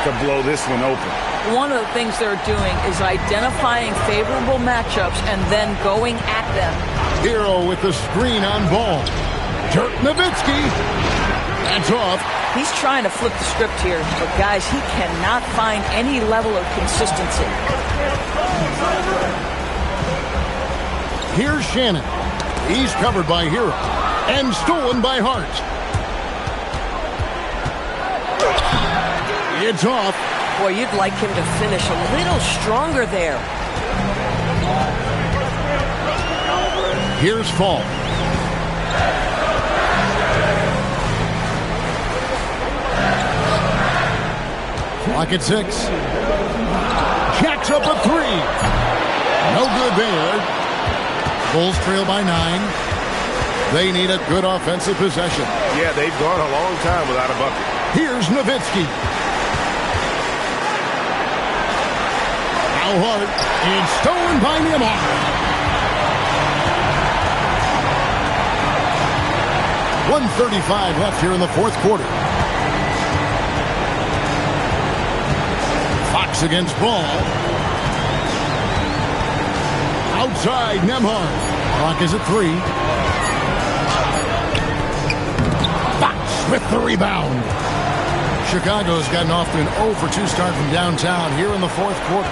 to blow this one open. One of the things they're doing is identifying favorable matchups and then going at them. Hero with the screen on Ball. Dirk Nowitzki. That's off. He's trying to flip the script here, but guys, he cannot find any level of consistency. Here's Shannon. He's covered by Hero. And stolen by Hart. It's off. Boy, you'd like him to finish a little stronger there. Here's Fall. Clock at 6. Jacks up a 3. No good there. Bulls trail by 9. They need a good offensive possession. Yeah, they've gone a long time without a bucket. Here's Nowitzki. Now Hart. It's stolen by Nembhard. 1:35 left here in the fourth quarter. Fox against Ball. Outside, Nembhard. Clock is at 3. Fox with the rebound. Chicago's gotten off to an 0 for 2 start from downtown here in the fourth quarter.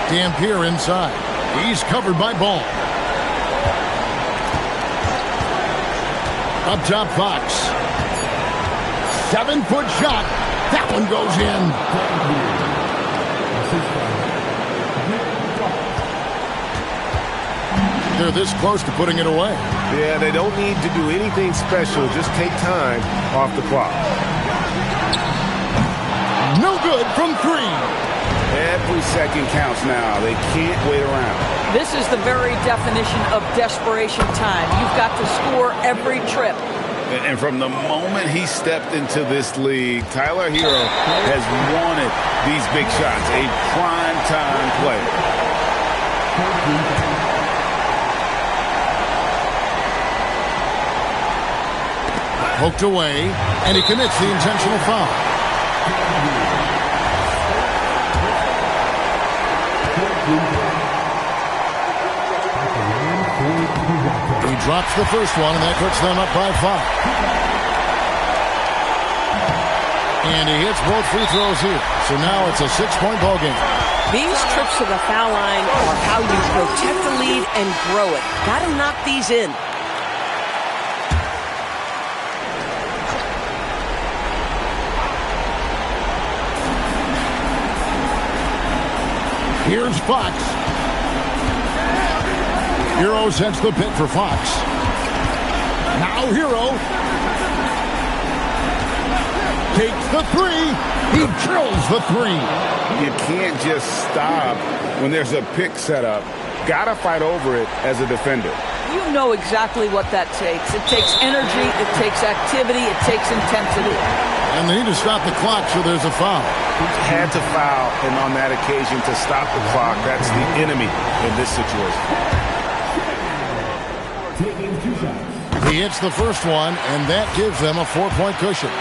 Dampier inside. He's covered by Ball. Up top, Fox. 7-foot shot. That one goes in. They're this close to putting it away. Yeah, they don't need to do anything special. Just take time off the clock. No good from 3. Every second counts now. They can't wait around. This is the very definition of desperation time. You've got to score every trip. And from the moment he stepped into this league, Tyler Hero has wanted these big shots. A prime-time player. Poked away, and he commits the intentional foul. He drops the first one, and that puts them up by 5. And he hits both free throws here. So now it's a 6-point ball game. These trips to the foul line are how you protect the lead and grow it. Got to knock these in. Here's Fox. Hero sets the pick for Fox. Now Hero takes the 3. He drills the 3. You can't just stop when there's a pick set up. Gotta fight over it as a defender. You know exactly what that takes. It takes energy, it takes activity, it takes intensity. And they need to stop the clock, so there's a foul. Had to foul, and on that occasion to stop the clock. That's the enemy in this situation. He hits the first one, and that gives them a 4-point cushion.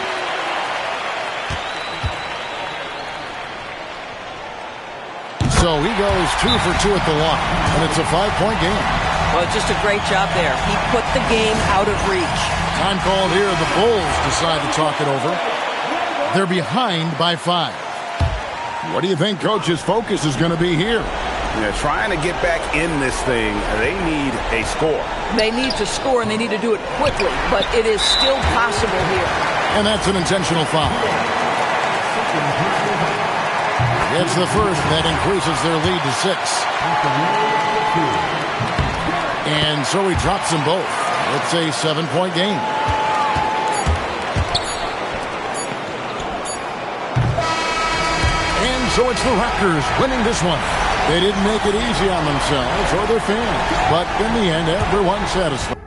So he goes 2 for 2 at the line, and it's a 5-point game. Well, just a great job there. He put the game out of reach. Time called here. The Bulls decide to talk it over. They're behind by 5. What do you think Coach's focus is going to be here? Trying to get back in this thing, they need a score. They need to score, and they need to do it quickly, but it is still possible here. And that's an intentional foul. It's the first that increases their lead to 6. And so he drops them both. It's a 7-point game. And so it's the Raptors winning this one. They didn't make it easy on themselves or their fans, but in the end, everyone's satisfied.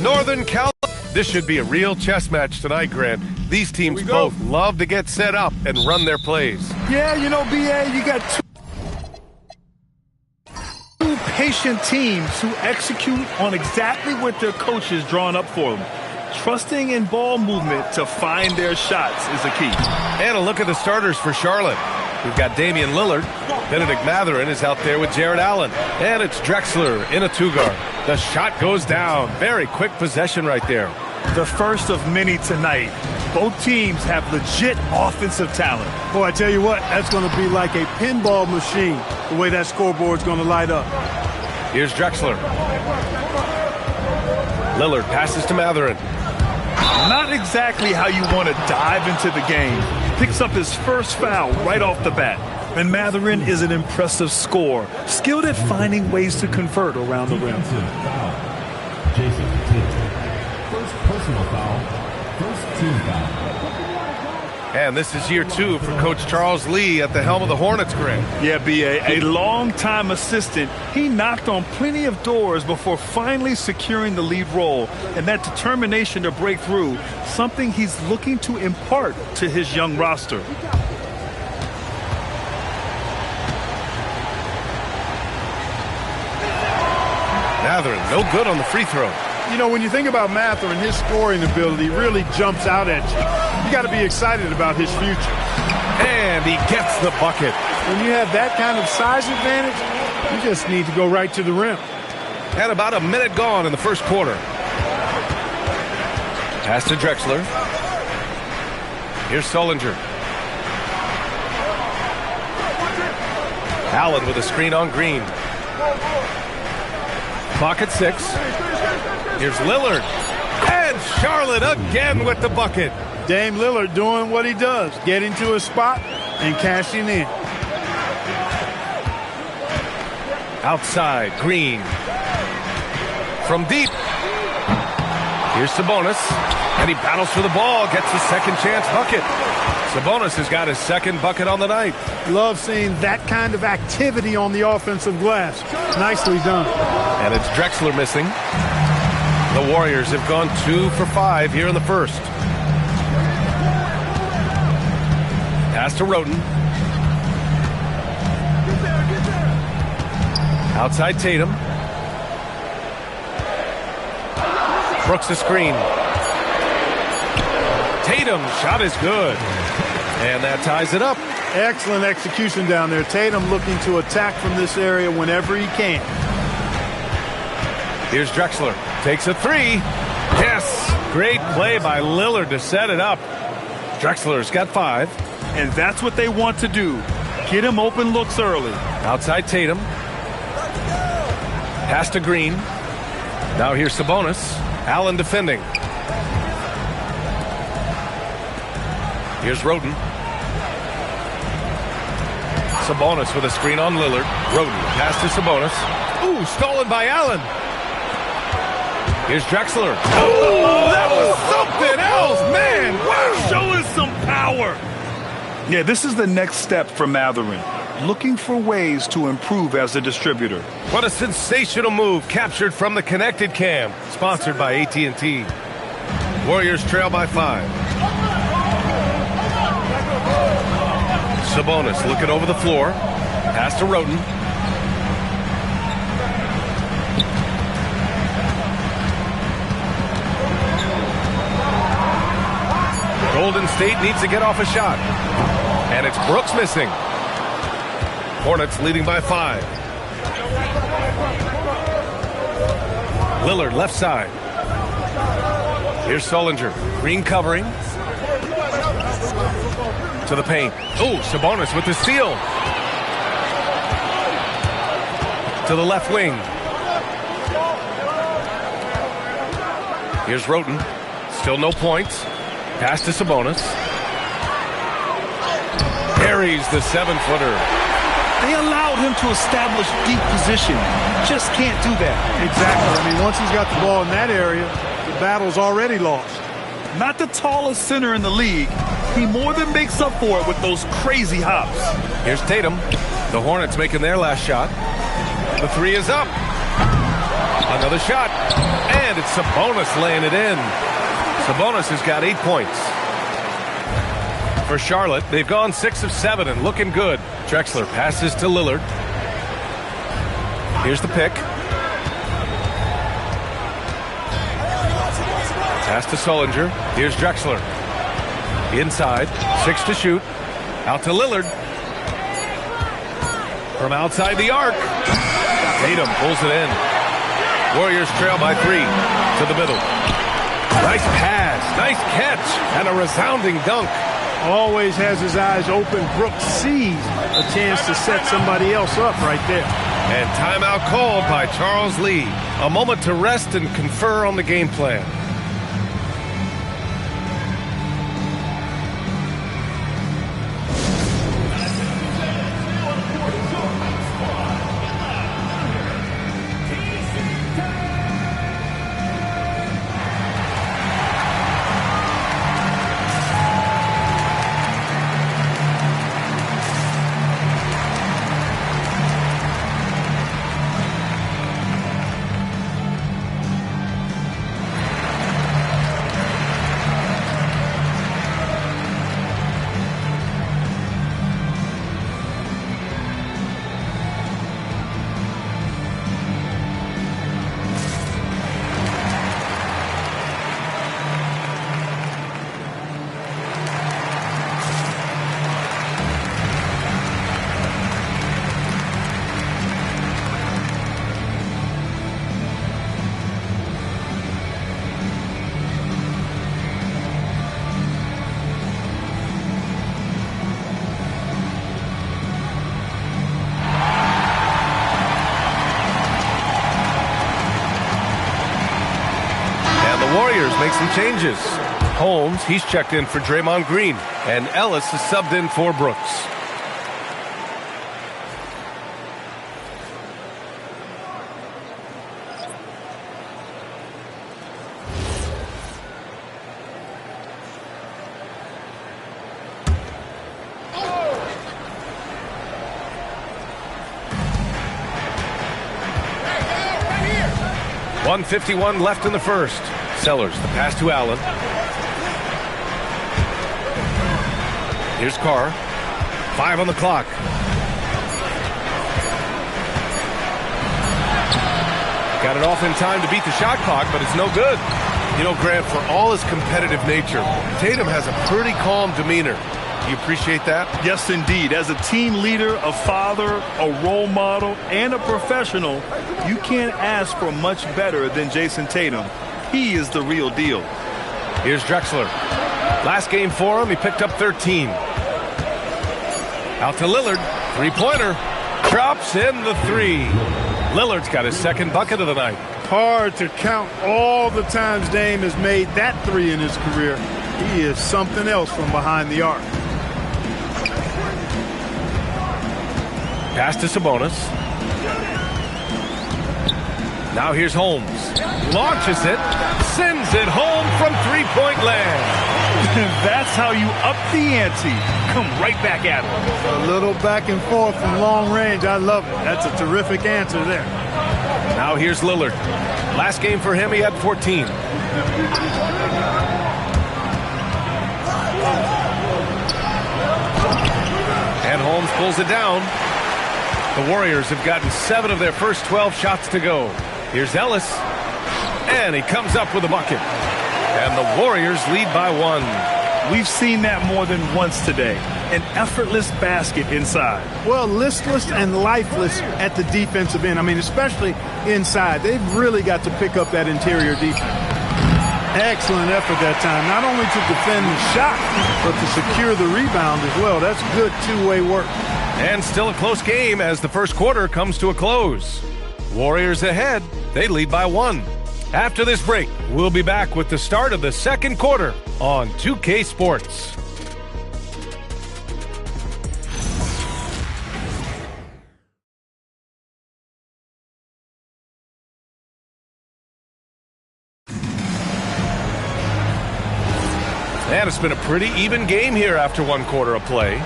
Northern California. This should be a real chess match tonight, Grant. These teams both love to get set up and run their plays. Yeah, you know, BA, you got two patient teams who execute on exactly what their coach has drawn up for them. Trusting in ball movement to find their shots is the key. And a look at the starters for Charlotte. We've got Damian Lillard. Benedict Mathurin is out there with Jared Allen. And it's Drexler in a two-guard. The shot goes down. Very quick possession right there. The first of many tonight. Both teams have legit offensive talent. Boy, I tell you what, that's going to be like a pinball machine, the way that scoreboard's going to light up. Here's Drexler. Lillard passes to Mathurin. Not exactly how you want to dive into the game. Picks up his first foul right off the bat. And Mathurin is an impressive scorer, skilled at finding ways to convert around the rim. First personal foul, first team foul. And this is year 2 for Coach Charles Lee at the helm of the Hornets, Grant. Yeah, B.A., a long-time assistant. He knocked on plenty of doors before finally securing the lead role. And that determination to break through, something he's looking to impart to his young roster. Mathurin, no good on the free throw. You know, when you think about Mathurin, his scoring ability really jumps out at you. You got to be excited about his future. And he gets the bucket. When you have that kind of size advantage, you just need to go right to the rim. And about a minute gone in the first quarter. Pass to Drexler. Here's Sullinger. Allen with a screen on Green. Clock at 6. Here's Lillard. And Charlotte again with the bucket. Dame Lillard doing what he does, getting to a spot and cashing in. Outside, Green. From deep. Here's Sabonis. And he battles for the ball, gets his second chance bucket. Sabonis has got his second bucket on the night. Love seeing that kind of activity on the offensive glass. Nicely done. And it's Drexler missing. The Warriors have gone 2 for 5 here in the first. Pass to Roten. Outside Tatum. Brooks the screen. Tatum, shot is good. And that ties it up. Excellent execution down there. Tatum looking to attack from this area whenever he can. Here's Drexler. Takes a 3. Yes! Great play by Lillard to set it up. Drexler's got 5. And that's what they want to do. Get him open looks early. Outside Tatum. Pass to Green. Now here's Sabonis. Allen defending. Here's Roten. Sabonis with a screen on Lillard. Roten, pass to Sabonis. Ooh, stolen by Allen. Here's Drexler. Oh, that was something else, man. Wow. Show us some power. Yeah, this is the next step for Mathurin. Looking for ways to improve as a distributor. What a sensational move captured from the connected cam. Sponsored by AT&T. Warriors trail by 5. Sabonis looking over the floor. Pass to Roten. Golden State needs to get off a shot. And it's Brooks missing. Hornets leading by 5. Lillard left side. Here's Sullinger. Green covering. To the paint. Oh, Sabonis with the steal. To the left wing. Here's Roten. Still no points. Pass to Sabonis. Buries the 7-footer. They allowed him to establish deep position. Just can't do that. Exactly. I mean, once he's got the ball in that area, the battle's already lost. Not the tallest center in the league. He more than makes up for it with those crazy hops. Here's Tatum. The Hornets making their last shot. The 3 is up. Another shot. And it's Sabonis laying it in. Sabonis has got 8 points. For Charlotte, they've gone 6 of 7 and looking good. Drexler passes to Lillard. Here's the pick. Pass to Sullinger. Here's Drexler. Inside. 6 to shoot. Out to Lillard. From outside the arc. Tatum pulls it in. Warriors trail by 3 to the middle. Nice pass. Nice catch. And a resounding dunk. Always has his eyes open. Brooks sees a chance to set somebody else up right there. And timeout called by Charles Lee. A moment to rest and confer on the game plan. Make some changes. Holmes, he's checked in for Draymond Green, and Ellis is subbed in for Brooks. .151 left in the first. Sellers, the pass to Allen. Here's Carr. 5 on the clock. Got it off in time to beat the shot clock, but it's no good. You know, Grant, for all his competitive nature, Tatum has a pretty calm demeanor. Do you appreciate that? Yes, indeed. As a team leader, a father, a role model, and a professional, you can't ask for much better than Jason Tatum. He is the real deal. Here's Drexler. Last game for him, he picked up 13. Out to Lillard. Three-pointer. Drops in the 3. Lillard's got his second bucket of the night. Hard to count all the times Dame has made that 3 in his career. He is something else from behind the arc. Pass to Sabonis. Now here's Holmes. Launches it. Sends it home from three-point land. That's how you up the ante. Come right back at him. A little back and forth from long range. I love it. That's a terrific answer there. Now here's Lillard. Last game for him, he had 14. And Holmes pulls it down. The Warriors have gotten 7 of their first 12 shots to go. Here's Ellis. And he comes up with a bucket. And the Warriors lead by 1. We've seen that more than once today. An effortless basket inside. Well, listless and lifeless at the defensive end. I mean, especially inside. They've really got to pick up that interior defense. Excellent effort that time. Not only to defend the shot, but to secure the rebound as well. That's good two-way work. And still a close game as the first quarter comes to a close. Warriors ahead. They lead by 1. After this break, we'll be back with the start of the second quarter on 2K Sports. And it's been a pretty even game here after one quarter of play.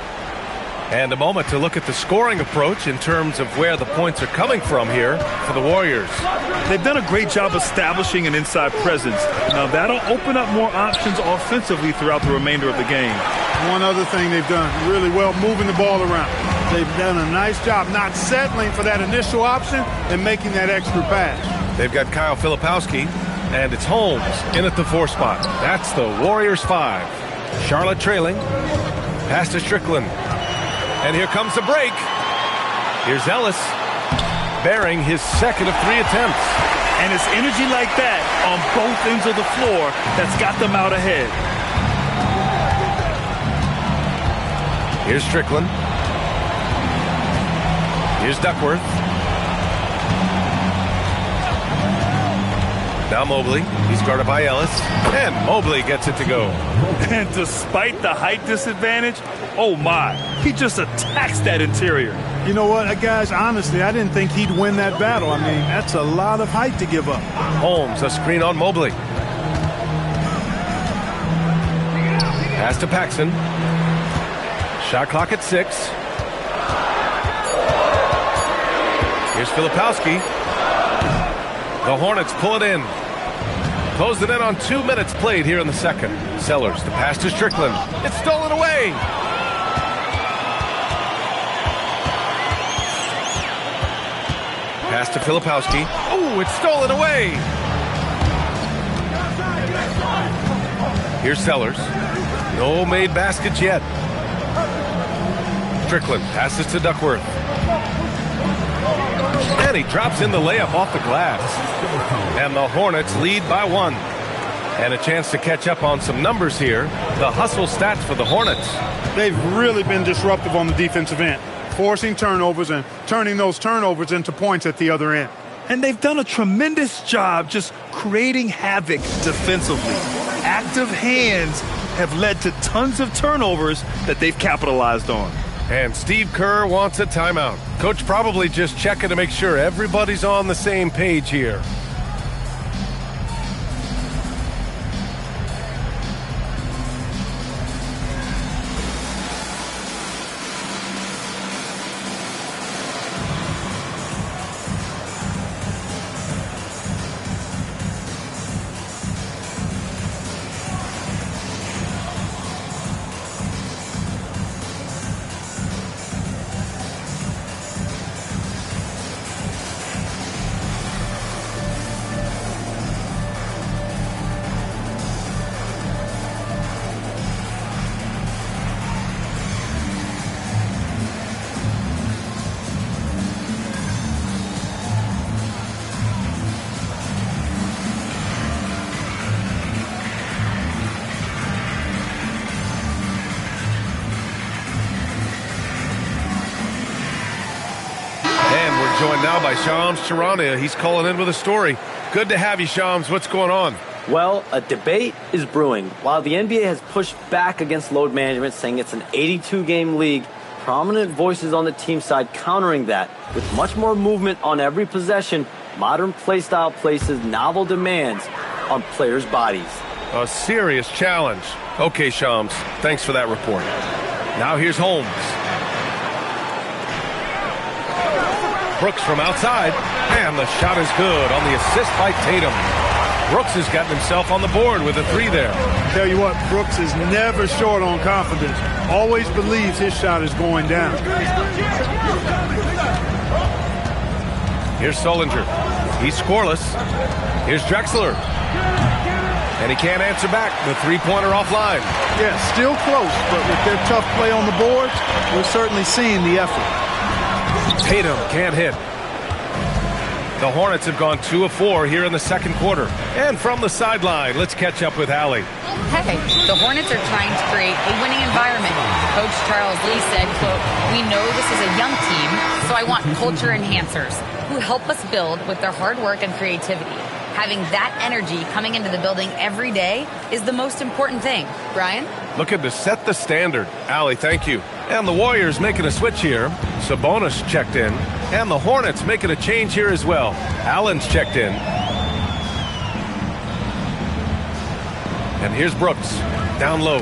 And a moment to look at the scoring approach in terms of where the points are coming from here for the Warriors. They've done a great job establishing an inside presence. Now that'll open up more options offensively throughout the remainder of the game. One other thing they've done really well, moving the ball around. They've done a nice job not settling for that initial option and making that extra pass. They've got Kyle Filipowski, and it's Holmes in at the 4 spot. That's the Warriors 5. Charlotte trailing. Pass to Strickland. And here comes the break. Here's Ellis, bearing his second of 3 attempts. And it's energy like that on both ends of the floor that's got them out ahead. Here's Strickland. Here's Duckworth. Now Mobley. He's guarded by Ellis. And Mobley gets it to go. And despite the height disadvantage, oh my, he just attacks that interior. You know what, guys, honestly, I didn't think he'd win that battle. I mean, that's a lot of height to give up. Holmes, a screen on Mobley. Pass to Paxson. Shot clock at 6. Here's Filipowski. The Hornets pull it in. Closed it in on 2 minutes played here in the second. Sellers, the pass to Strickland. It's stolen away. Pass to Filipowski. Oh, it's stolen away. Here's Sellers. No made baskets yet. Strickland passes to Duckworth. And he drops in the layup off the glass. And the Hornets lead by 1. And a chance to catch up on some numbers here. The hustle stats for the Hornets. They've really been disruptive on the defensive end, forcing turnovers and turning those turnovers into points at the other end. And they've done a tremendous job just creating havoc defensively. Active hands have led to tons of turnovers that they've capitalized on. And Steve Kerr wants a timeout. Coach probably just checking to make sure everybody's on the same page here. Joined now by Shams Charania. He's calling in with a story. Good to have you, Shams. What's going on? Well, a debate is brewing. While the NBA has pushed back against load management, saying it's an 82-game league, prominent voices on the team side countering that. With much more movement on every possession, modern play style places novel demands on players' bodies. A serious challenge. Okay, Shams. Thanks for that report. Now here's Holmes. Brooks from outside, and the shot is good on the assist by Tatum. Brooks has gotten himself on the board with a 3 there. Tell you what, Brooks is never short on confidence. Always believes his shot is going down. Here's Solinger. He's scoreless. Here's Drexler. And he can't answer back. The three-pointer offline. Yeah, still close, but with their tough play on the boards, we're certainly seeing the effort. Tatum can't hit. The Hornets have gone 2 of 4 here in the second quarter. And from the sideline, let's catch up with Allie. Hey, the Hornets are trying to create a winning environment. Coach Charles Lee said, quote, "We know this is a young team, so I want culture enhancers who help us build with their hard work and creativity. Having that energy coming into the building every day is the most important thing." Brian? Looking to set the standard. Allie, thank you. And the Warriors making a switch here. Sabonis checked in. And the Hornets making a change here as well. Allen's checked in. And here's Brooks. Down low.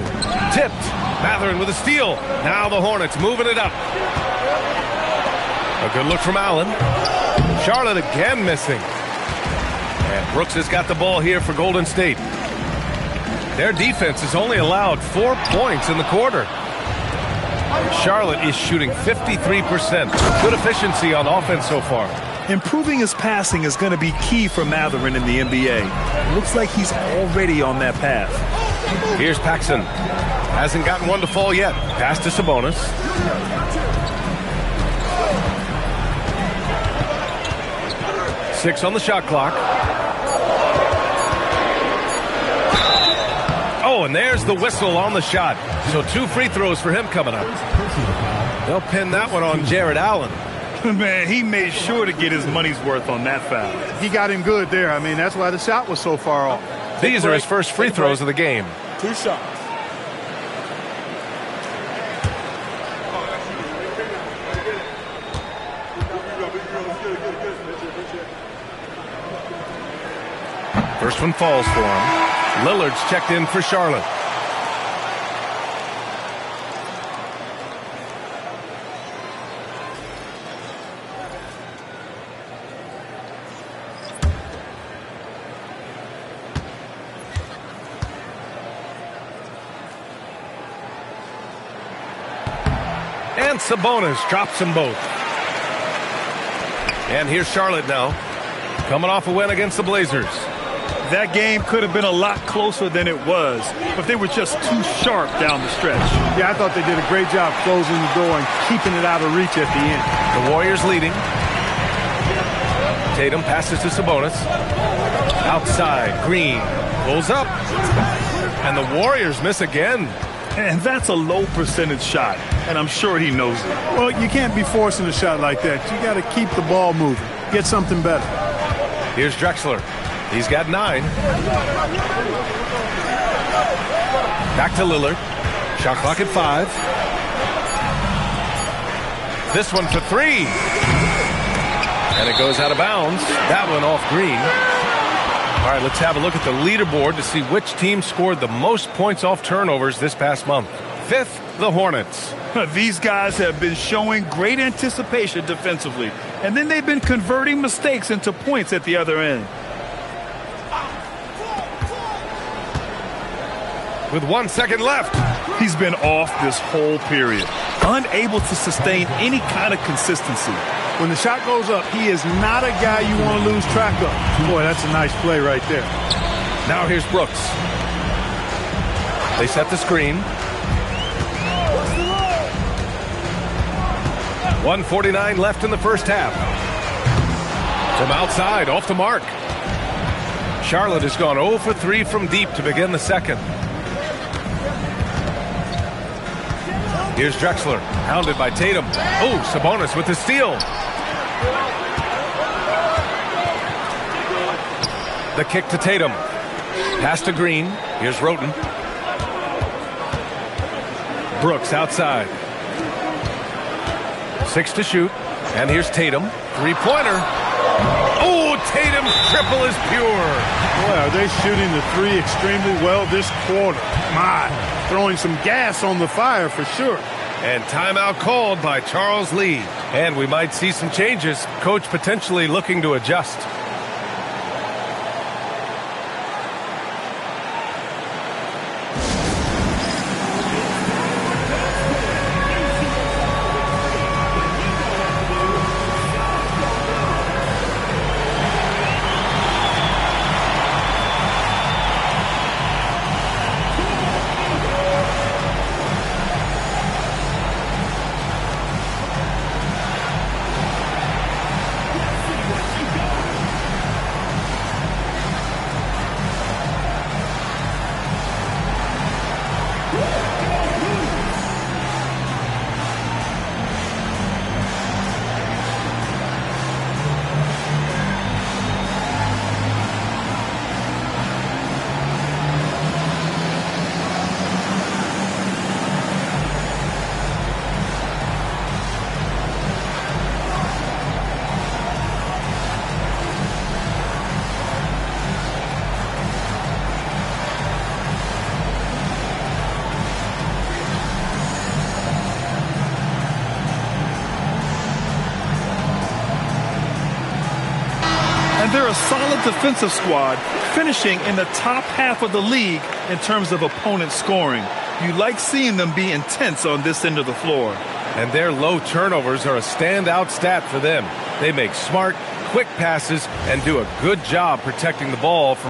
Tipped. Mathurin with a steal. Now the Hornets moving it up. A good look from Allen. Charlotte again missing. And Brooks has got the ball here for Golden State. Their defense has only allowed 4 points in the quarter. Charlotte is shooting 53%. Good efficiency on offense so far. Improving his passing is going to be key for Mathurin in the NBA. Looks like he's already on that path. Here's Paxson. Hasn't gotten one to fall yet. Pass to Sabonis. Six on the shot clock. Oh, and there's the whistle on the shot. So 2 free throws for him coming up. They'll pin that one on Jared Allen. Man, he made sure to get his money's worth on that foul. He got him good there. I mean, that's why the shot was so far off. These are his first free throws of the game. 2 shots. First one falls for him. Lillard's checked in for Charlotte. And Sabonis drops them both. And here's Charlotte now, coming off a win against the Blazers. That game could have been a lot closer than it was, but they were just too sharp down the stretch. Yeah, I thought they did a great job closing the door and keeping it out of reach at the end. The Warriors leading. Tatum passes to Sabonis. Outside, Green pulls up. And the Warriors miss again. And that's a low percentage shot, and I'm sure he knows it. Well, you can't be forcing a shot like that. You got to keep the ball moving. Get something better. Here's Drexler. He's got 9. Back to Lillard. Shot clock at 5. This one for 3. And it goes out of bounds. That one off Green. All right, let's have a look at the leaderboard to see which team scored the most points off turnovers this past month. 5th, the Hornets. These guys have been showing great anticipation defensively, and then they've been converting mistakes into points at the other end. With 1 second left. He's been off this whole period, unable to sustain any kind of consistency. When the shot goes up, he is not a guy you want to lose track of. Boy, that's a nice play right there. Now here's Brooks. They set the screen. 1:49 left in the first half. From outside, off the mark. Charlotte has gone 0 for 3 from deep to begin the second. Here's Drexler, hounded by Tatum. Oh, Sabonis with the steal. The kick to Tatum. Pass to Green. Here's Roten. Brooks outside. 6 to shoot. And here's Tatum. 3-pointer. Oh, Tatum's triple is pure. Boy, are they shooting the 3 extremely well this quarter. My, throwing some gas on the fire for sure. And timeout called by Charles Lee. And we might see some changes. Coach potentially looking to adjust. And they're a solid defensive squad, finishing in the top half of the league in terms of opponent scoring. You like seeing them be intense on this end of the floor. And their low turnovers are a standout stat for them. They make smart, quick passes and do a good job protecting the ball from